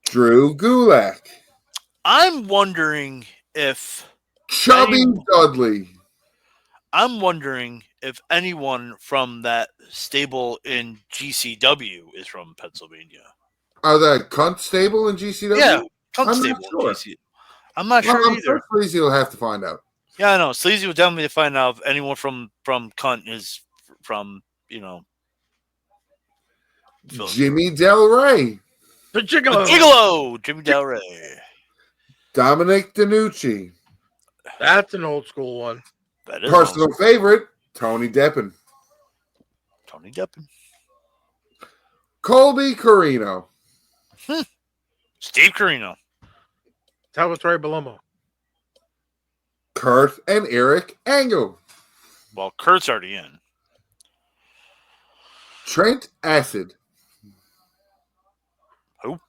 Drew Gulak. I'm wondering if Chubby Dudley. I'm wondering if anyone from that stable in GCW is from Pennsylvania. Are the cunt stable in GCW? Yeah, I'm not stable sure. in GCW. I'm not sure I'm either. sure Sleazy will have to find out. Yeah, I know. Sleazy would definitely find out if anyone from cunt is from, Jimmy Del Rey. The Gigolo. Gigolo, Jimmy Del Rey. Dominic DeNucci. That's an old school one. That is Personal favorite, Tony Deppen. Tony Deppen. Colby Corino. Steve Corino. Salvatore Balomo. Kurt and Eric Angle. Well, Kurt's already in. Trent Acid. Who?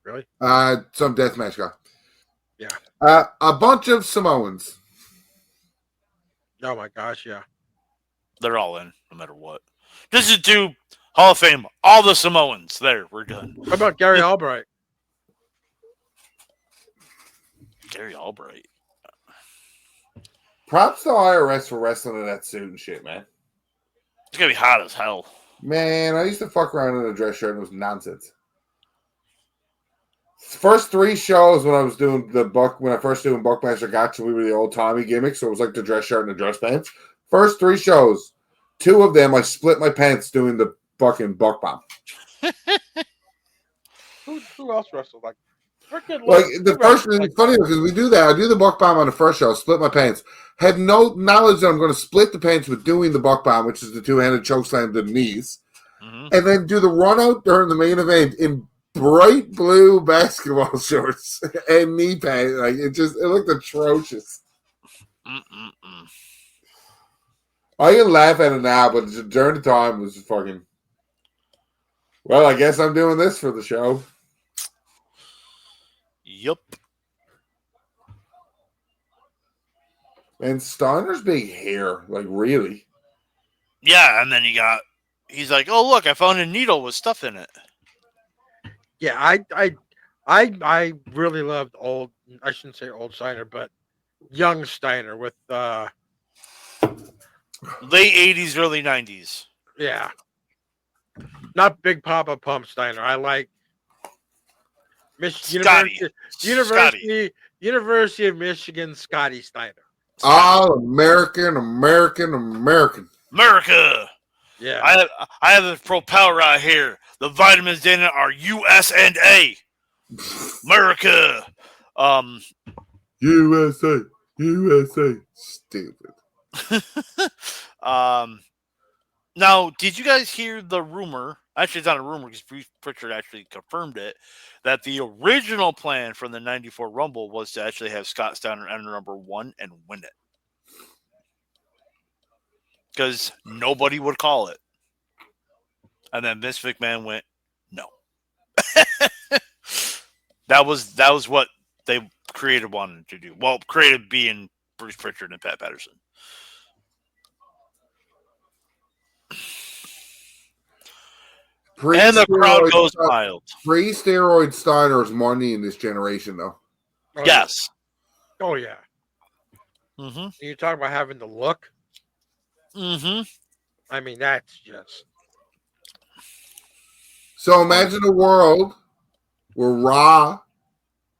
Really? Some deathmatch guy. Yeah. A bunch of Samoans. Oh my gosh, yeah. They're all in, no matter what. This is to Hall of Fame. All the Samoans. There, we're done. How about Gary Albright? Gary Albright. Props to IRS for wrestling in that suit and shit, man. It's gonna be hot as hell. Man, I used to fuck around in a dress shirt and it was nonsense. First 3 shows when I was doing when I first doing Buckmaster Gotcha, we were the old Tommy gimmick, so it was like the dress shirt and the dress pants. First 3 shows, 2 of them I split my pants doing the fucking buck bomb. Who else wrestled like? Like the first thing, it's funny because we do that. I do the buck bomb on the first show, split my pants. Had no knowledge that I'm going to split the pants with doing the buck bomb, which is the 2-handed choke slam to the knees, and then do the run out during the main event in bright blue basketball shorts and knee pants. Like it looked atrocious. I can laugh at it now, but during the time it was just fucking. Well, I guess I'm doing this for the show. Yup. And Steiner's big hair, like really. Yeah, and then he's like, oh look, I found a needle with stuff in it. Yeah, I really loved old. I shouldn't say old Steiner, but young Steiner with Late 80s, early 90s. yeah, not Big Papa Pump Steiner. I like University of Michigan Scotty Steiner. All American. America. Yeah, I have the Propel right here. The vitamins in it are US and A. America. USA. Stupid. Now, did you guys hear the rumor? Actually, it's not a rumor because Bruce Pritchard actually confirmed it, that the original plan for the 94 Rumble was to actually have Scott Steiner enter number 1 and win it. Because nobody would call it. And then Vince McMahon went, no. That was what they wanted to do. Well, creative being Bruce Pritchard and Pat Patterson. And the crowd goes wild. Pre-steroid Steiner is money in this generation, though. Oh, Yes. Oh yeah. Mm-hmm. You talk about having the look. Mm-hmm. I mean, that's just. So imagine a world where Raw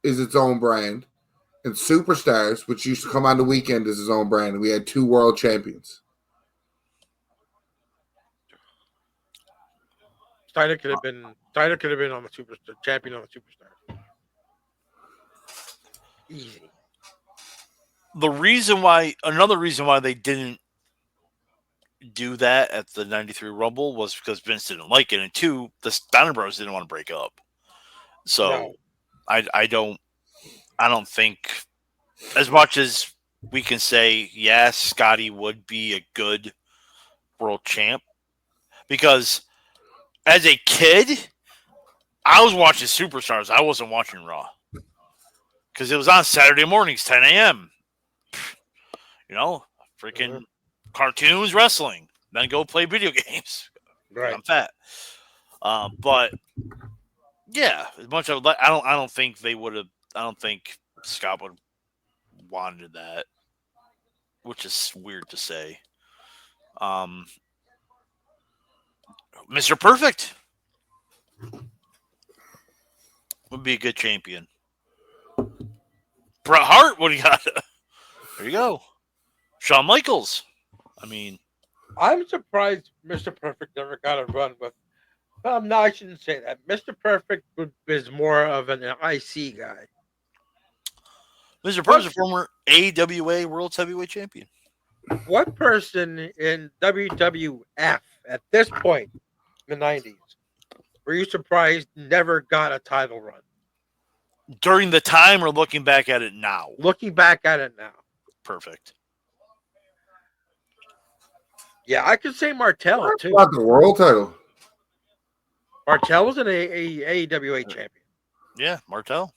is its own brand, and Superstars, which used to come on the weekend, is its own brand. And we had 2 world champions. Steiner could have been on the Superstar champion on the Superstar. Easy. Another reason why they didn't do that at the 93 Rumble was because Vince didn't like it, and 2, the Steiner Bros didn't want to break up. So No. I don't think, as much as we can say, yes, Scotty would be a good world champ, because as a kid, I was watching Superstars. I wasn't watching Raw because it was on Saturday mornings, 10 a.m. Freaking cartoons, wrestling, then go play video games. Right. I'm fat. But yeah, as much as I don't think they would have. I don't think Scott would have wanted that, which is weird to say. Mr. Perfect would be a good champion. Bret Hart, what do you got? There you go. Shawn Michaels. I mean, I'm surprised Mr. Perfect never got a run with. No, I shouldn't say that. Mr. Perfect is more of an IC guy. Mr. Perfect is a former AWA World Heavyweight Champion. What person in WWF at this point in the 90s were you surprised never got a title run? During the time or looking back at it now? Looking back at it now. Perfect. Yeah, I could say Martel, too. About the world title. Martel was an AWA champion. Yeah, Martel.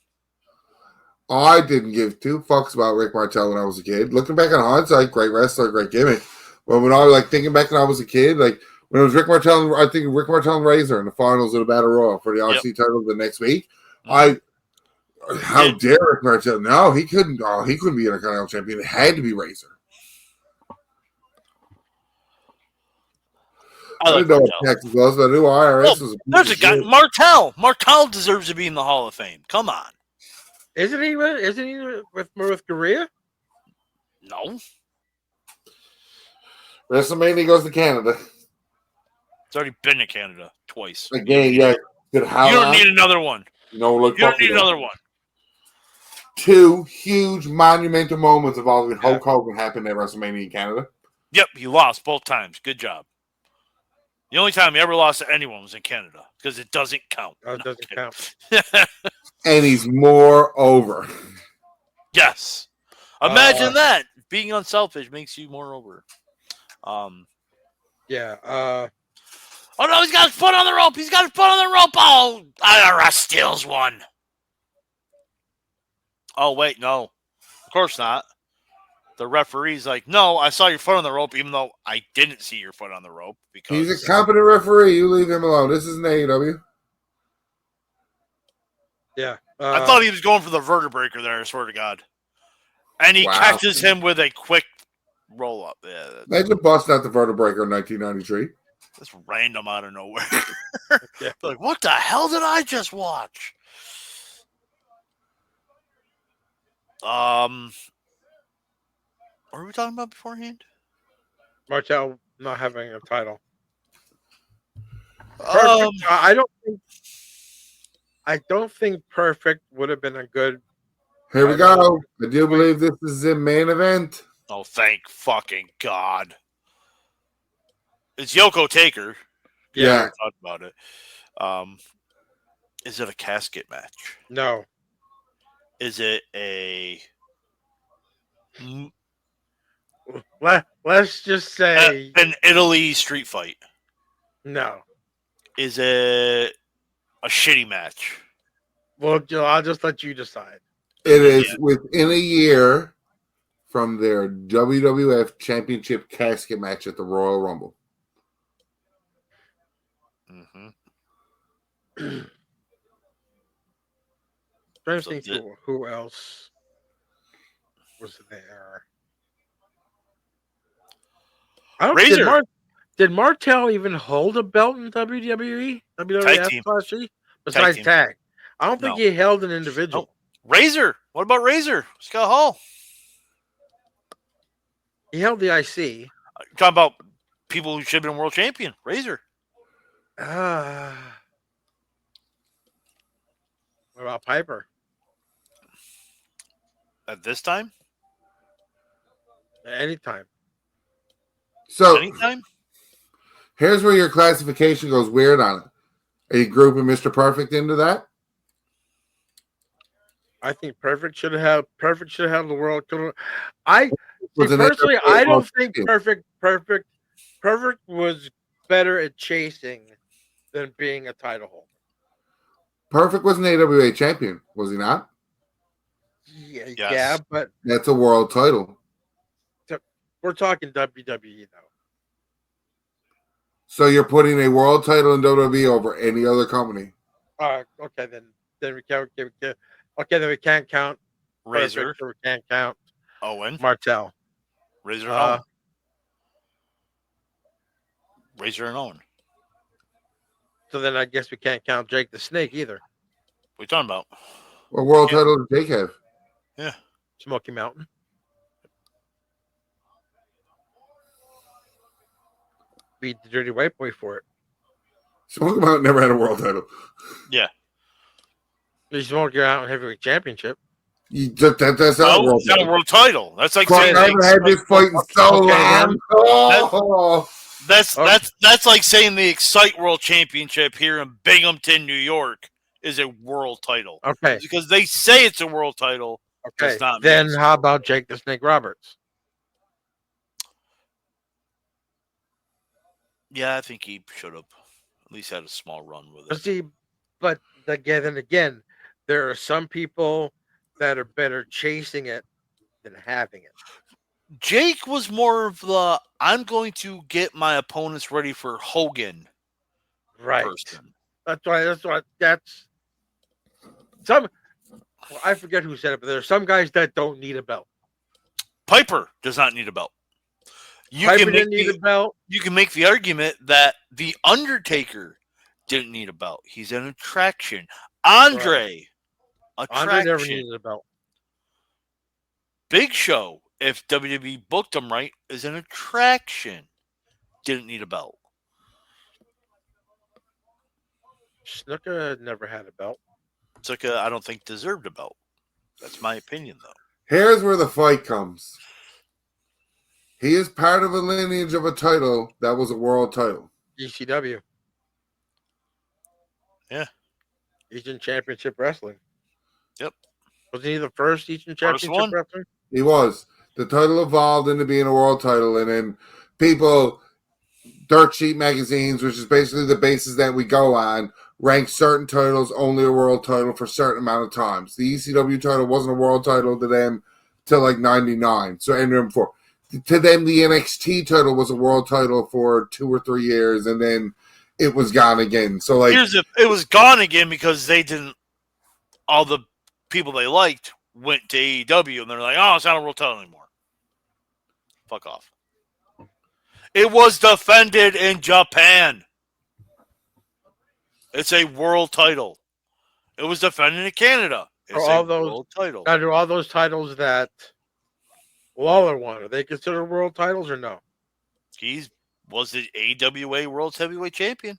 I didn't give 2 fucks about Rick Martel when I was a kid. Looking back on hindsight, great wrestler, great gimmick. But when I was thinking back when I was a kid, when it was Rick Martel, I think Rick Martel and Razor in the finals of the Battle Royal for the RC title the next week. How dare Rick Martel? No, he couldn't. Oh, he couldn't be an Intercontinental champion. It had to be Razor. I didn't know what Texas was, but I knew IRS was. There's a guy, Martel. Martel deserves to be in the Hall of Fame. Come on. Isn't he with Korea? No. WrestleMania goes to Canada. It's already been to Canada twice. Again, yeah. You don't need another one. No, you don't need another one. 2 huge monumental moments involving Hulk Hogan happened at WrestleMania in Canada. Yep, he lost both times. Good job. The only time he ever lost to anyone was in Canada because it doesn't count. Oh, it doesn't count. And he's more over. Yes. Imagine that. Being unselfish makes you more over. Yeah. Oh, no, he's got his foot on the rope. He's got his foot on the rope. Oh, IRS steals one. Oh, wait, no. Of course not. The referee's like, no, I saw your foot on the rope, even though I didn't see your foot on the rope. Because he's a competent referee. You leave him alone. This isn't AEW. Yeah. I thought he was going for the vertebraker there, I swear to God. And he catches him with a quick roll-up. Yeah, imagine busting out the vertebraker in 1993. That's random out of nowhere. Like, what the hell did I just watch? What were we talking about beforehand? Martel not having a title. I don't think Perfect would have been a good. Here we go. I do believe this is the main event. Oh, thank fucking God! It's Yoko Taker. Yeah, we talked about it. Is it a casket match? No. Is it a? Let's just say an Italy street fight. No. Is it a shitty match? Well, I'll just let you decide. It is within a year from their WWF Championship casket match at the Royal Rumble. Mm-hmm. Trying to think who else was there. Did Martel even hold a belt in WWE? WWF last year? Besides tag. I don't think No. he held an individual. Razor. What about Razor? Scott Hall. He held the IC. Talking about people who should have been world champion. Razor. What about Piper? At this time? Anytime. So Anytime? here's where your classification goes weird on it. Are you grouping Mr. Perfect into that? I think Perfect should have had the world. I Was see, an personally, NWA I don't World think Champion. Perfect was better at chasing than being a title holder. Perfect was an AWA champion, was he not? Yeah, Yes. yeah, but That's a world title. we're talking WWE though. So you're putting a world title in WWE over any other company. Okay, then we can't. Okay, then we can't count Razor. Perfect, or we can't count Owen. Martel. Razor and Owen. Razor and Owen. So then I guess we can't count Jake the Snake either. What are you talking about? What world Yeah. title did Jake have? Yeah. Smoky Mountain. Beat the Dirty White Boy for it. Smoke Mountain never had a world title. Yeah. He's Smoky Mountain Heavyweight Championship. That's not a world It's not a title. world title. That's like Clark saying Gable had this fight in so Okay, long. then. Oh. that's like saying the Excite World Championship here in Binghamton, New York, is a world title. Okay. Because they say it's a world title. Okay. Does not Then mean how about Jake the Snake Roberts? Yeah, I think he should have at least had a small run with But it. see, but again, there are some people that are better chasing it than having it. Jake was more of the I'm going to get my opponents ready for Hogan Right. person. That's some. Well, I forget who said it, but there are some guys that don't need a belt. Piper does not need a belt. Piper didn't need a belt. You can make the argument that The Undertaker didn't need a belt. He's an attraction. Andre Andre never needed a belt. Big Show, if WWE booked him right, is an attraction. Didn't need a belt. Snuka never had a belt. Snuka, I don't think deserved a belt. That's my opinion, though. Here's where the fight comes. He is part of a lineage of a title that was a world title. ECW. Yeah. Eastern Championship Wrestling. Yep. Wasn't he the first Eastern Championship one. Wrestler? He was. The title evolved into being a world title, and then people, dirt sheet magazines, which is basically the basis that we go on, rank certain titles only a world title for a certain amount of times. The ECW title wasn't a world title to them till like 99. So ended before. To them, the NXT title was a world title for 2 or 3 years, and then it was gone again. So like it was gone again because they didn't. All the people they liked went to AEW, and they're like, "Oh, it's not a world title anymore." Fuck off. It was defended in Japan. It's a world title. It was defended in Canada. It's all a those world title. Now, do all those titles that Lawler won, are they considered world titles or no? He was the AWA World Heavyweight Champion.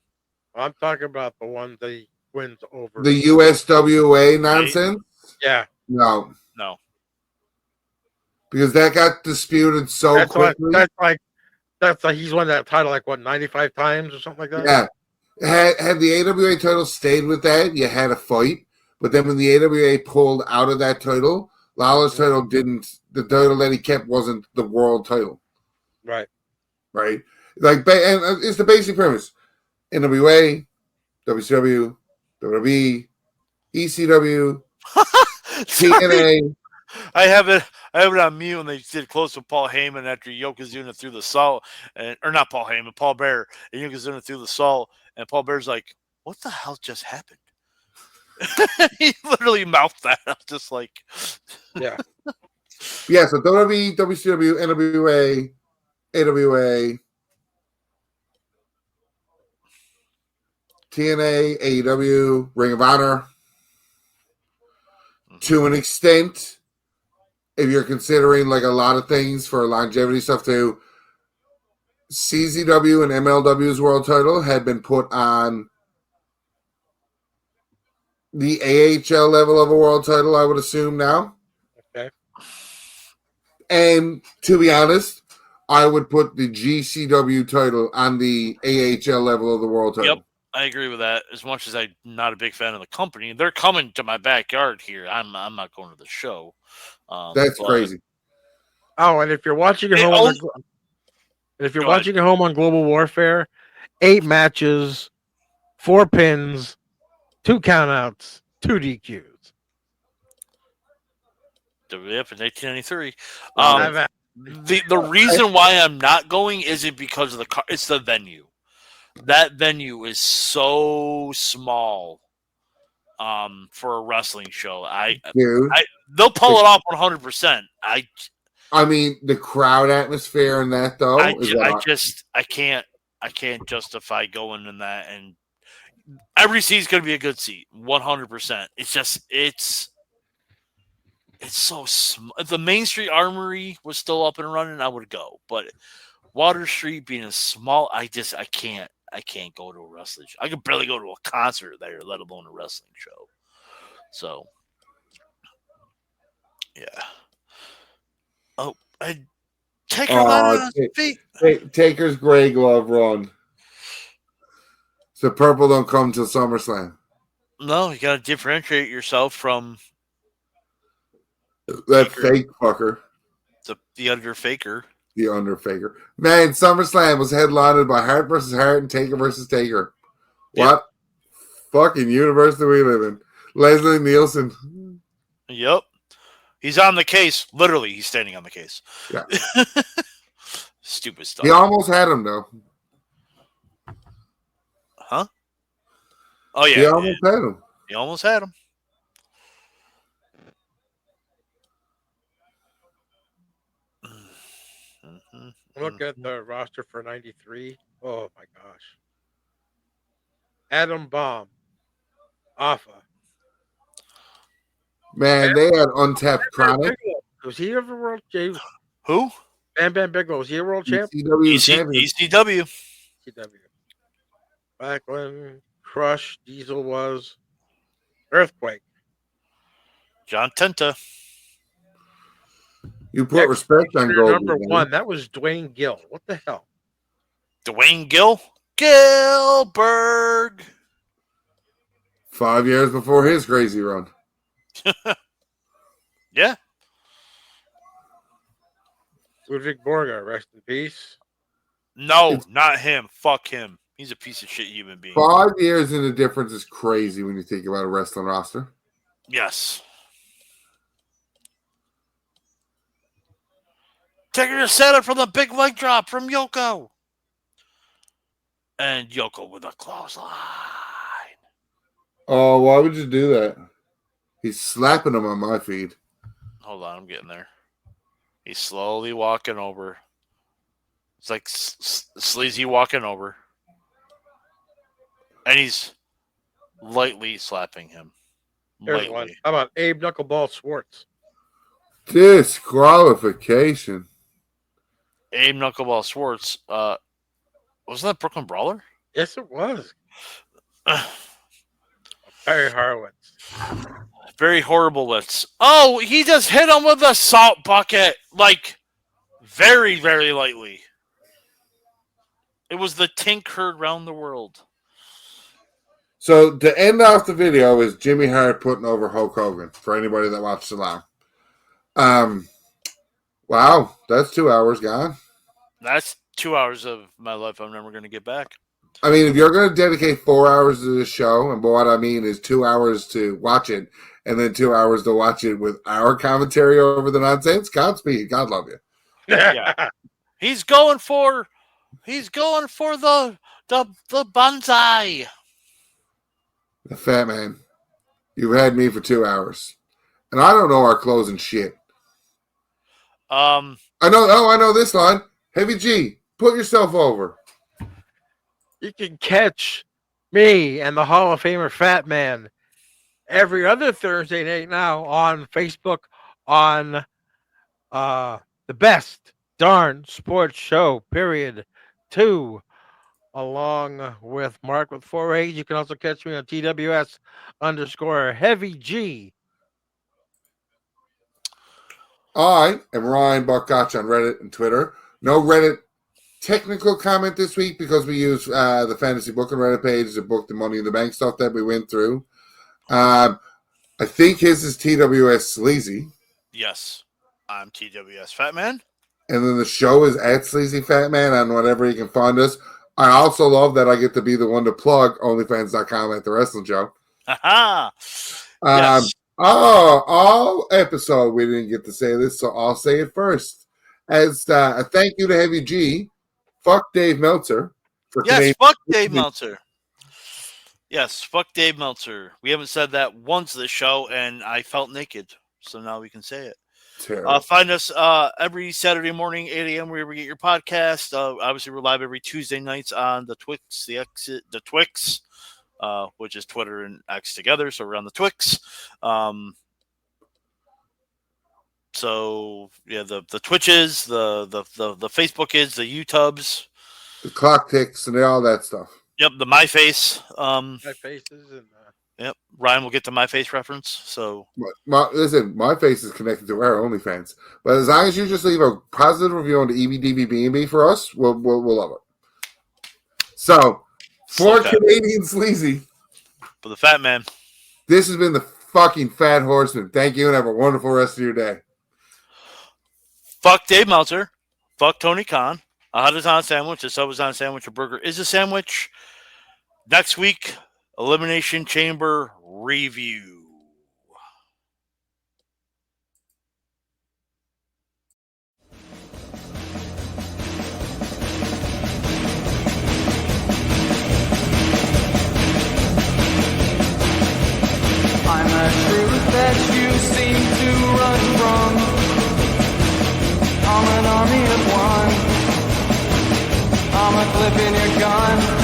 I'm talking about the one that he wins over. the USWA nonsense. Yeah. No, No. because that got disputed so That's quickly. that's like he's won that title like what 95 times or something like that. Yeah. Had the AWA title stayed with that, you had a fight. But then when the AWA pulled out of that title, Lawler's title didn't. The title that he kept wasn't the world title. Right. Right? Like, and it's the basic premise. NWA, WCW, WWE, ECW, TNA. I have it on mute when they did close to Paul Heyman after Yokozuna threw the salt, or not Paul Heyman, Paul Bearer, and Yokozuna threw the salt, and Paul Bear's like, "What the hell just happened?" He literally mouthed that. I'm just like, Yeah. Yeah, so WWE, WCW, NWA, AWA, TNA, AEW, Ring of Honor. to an extent, if you're considering like a lot of things for longevity stuff too, CZW and MLW's world title had been put on the AHL level of a world title, I would assume now. Okay. And to be honest, I would put the GCW title on the AHL level of the world title. Yep, I agree with that. As much as I'm not a big fan of the company, they're coming to my backyard here. I'm not going to the show. That's crazy. Oh, and if you're watching at They home, only- if you're Go ahead. watching at home on Global Warfare, 8 matches, 4 pins, 2 countouts, 2 DQs. WWF in 1993. The reason why I'm not going isn't because of it's the venue. That venue is so small for a wrestling show. Dude. They'll pull it off 100%. I mean, the crowd atmosphere and that though. I can't justify going in that, and every seat's going to be a good seat, 100%. It's so small. If the Main Street Armory was still up and running, I would go. But Water Street being a small, I can't go to a wrestling show. I could barely go to a concert there, let alone a wrestling show. So, yeah. Oh, Taker landed on his feet. Taker's gray glove run. So purple don't come till SummerSlam. No, you got to differentiate yourself from that Taker. fake fucker. The underfaker. The underfaker. Man, SummerSlam was headlined by Hart versus Hart and Taker versus Taker. Yep. What fucking universe do we live in? Leslie Nielsen. Yep. He's on the case. Literally, he's standing on the case. Yeah. Stupid stuff. He almost had him, though. Huh? Oh, yeah. He almost had him. He almost had him. Look at the roster for 93. Oh, my gosh. Adam Bomb. Alpha. Man, they had untapped Chronic. Was he ever world champ? Who? Bam Bam Bigelow. Was he a world champ? ECW champion. ECW. CW. Back when Crush Diesel was Earthquake. John Tenta. You put respect on Gold. Number 1. That was Dwayne Gill. What the hell? Dwayne Gill. Gilberg. 5 years before his crazy run. Yeah. Ludwig Borga, rest in peace. No, not him. Fuck him. He's a piece of shit human being. 5 years in the difference is crazy when you think about a wrestling roster. Yes. Taking a setup from the big leg drop from Yoko. And Yoko with a clothesline. Oh, why would you do that? He's slapping him on my feed. Hold on, I'm getting there. He's slowly walking over. It's like Sleazy walking over. And he's lightly slapping him. Here's one. How about Abe Knuckleball Schwartz? Disqualification. Abe Knuckleball Schwartz. Wasn't that Brooklyn Brawler? Yes, it was. Barry Horowitz. Very horrible wits. Oh, he just hit him with a salt bucket. Like, very, very lightly. It was the tink heard round the world. So, to end off the video is Jimmy Hart putting over Hulk Hogan, for anybody that watched it live. Wow, that's 2 hours gone. That's 2 hours of my life I'm never going to get back. I mean, if you're going to dedicate 4 hours to this show, and what I mean is 2 hours to watch it, and then 2 hours to watch it with our commentary over the nonsense, Godspeed. God love you. Yeah. He's going for the bonsai. The fat man. You've had me for 2 hours. And I don't know our closing shit. I know this line. Heavy G, put yourself over. You can catch me and the Hall of Famer Fat Man every other Thursday night now on Facebook on the Best Darn Sports Show, period 2, along with Mark with 4 A's. You can also catch me on TWS_Heavy G. I am Ryan Buck Gotch on Reddit and Twitter. No Reddit technical comment this week because we use the fantasy booking Reddit page to book the Money in the Bank stuff that we went through. I think his is TWS Sleazy. Yes, I'm SleazyFatman. And then the show is at SleazyFatman on whatever you can find us. I also love that I get to be the one to plug OnlyFans.com at the wrestling show. Haha. Yes. All episode we didn't get to say this, so I'll say it first. As a thank you to Heavy G, fuck Dave Meltzer. Fuck Dave Meltzer. Yes, fuck Dave Meltzer. We haven't said that once this show, and I felt naked, so now we can say it. Find us every Saturday morning, 8 a.m. wherever you get your podcast. Obviously, we're live every Tuesday nights on the Twix, the Twix, which is Twitter and X together. So we're on the Twix. So yeah, the Twitches, the Facebook is, the YouTubes, the clock ticks, and all that stuff. Yep, the My Face. My Faces and. Yep, Ryan will get the My Face reference. So listen, My Face is connected to our OnlyFans, but as long as you just leave a positive review on the EBDBB for us, we'll love it. So for Canadian Sleazy, for the Fat Man, this has been the fucking Fat Horseman. Thank you, and have a wonderful rest of your day. Fuck Dave Meltzer. Fuck Tony Khan. A hot is on a sandwich. A sub is on a sandwich. A burger is a sandwich. Next week, Elimination Chamber review. I'm a truth that you seem to run from. I'm an army of one. I'm a clip in your gun.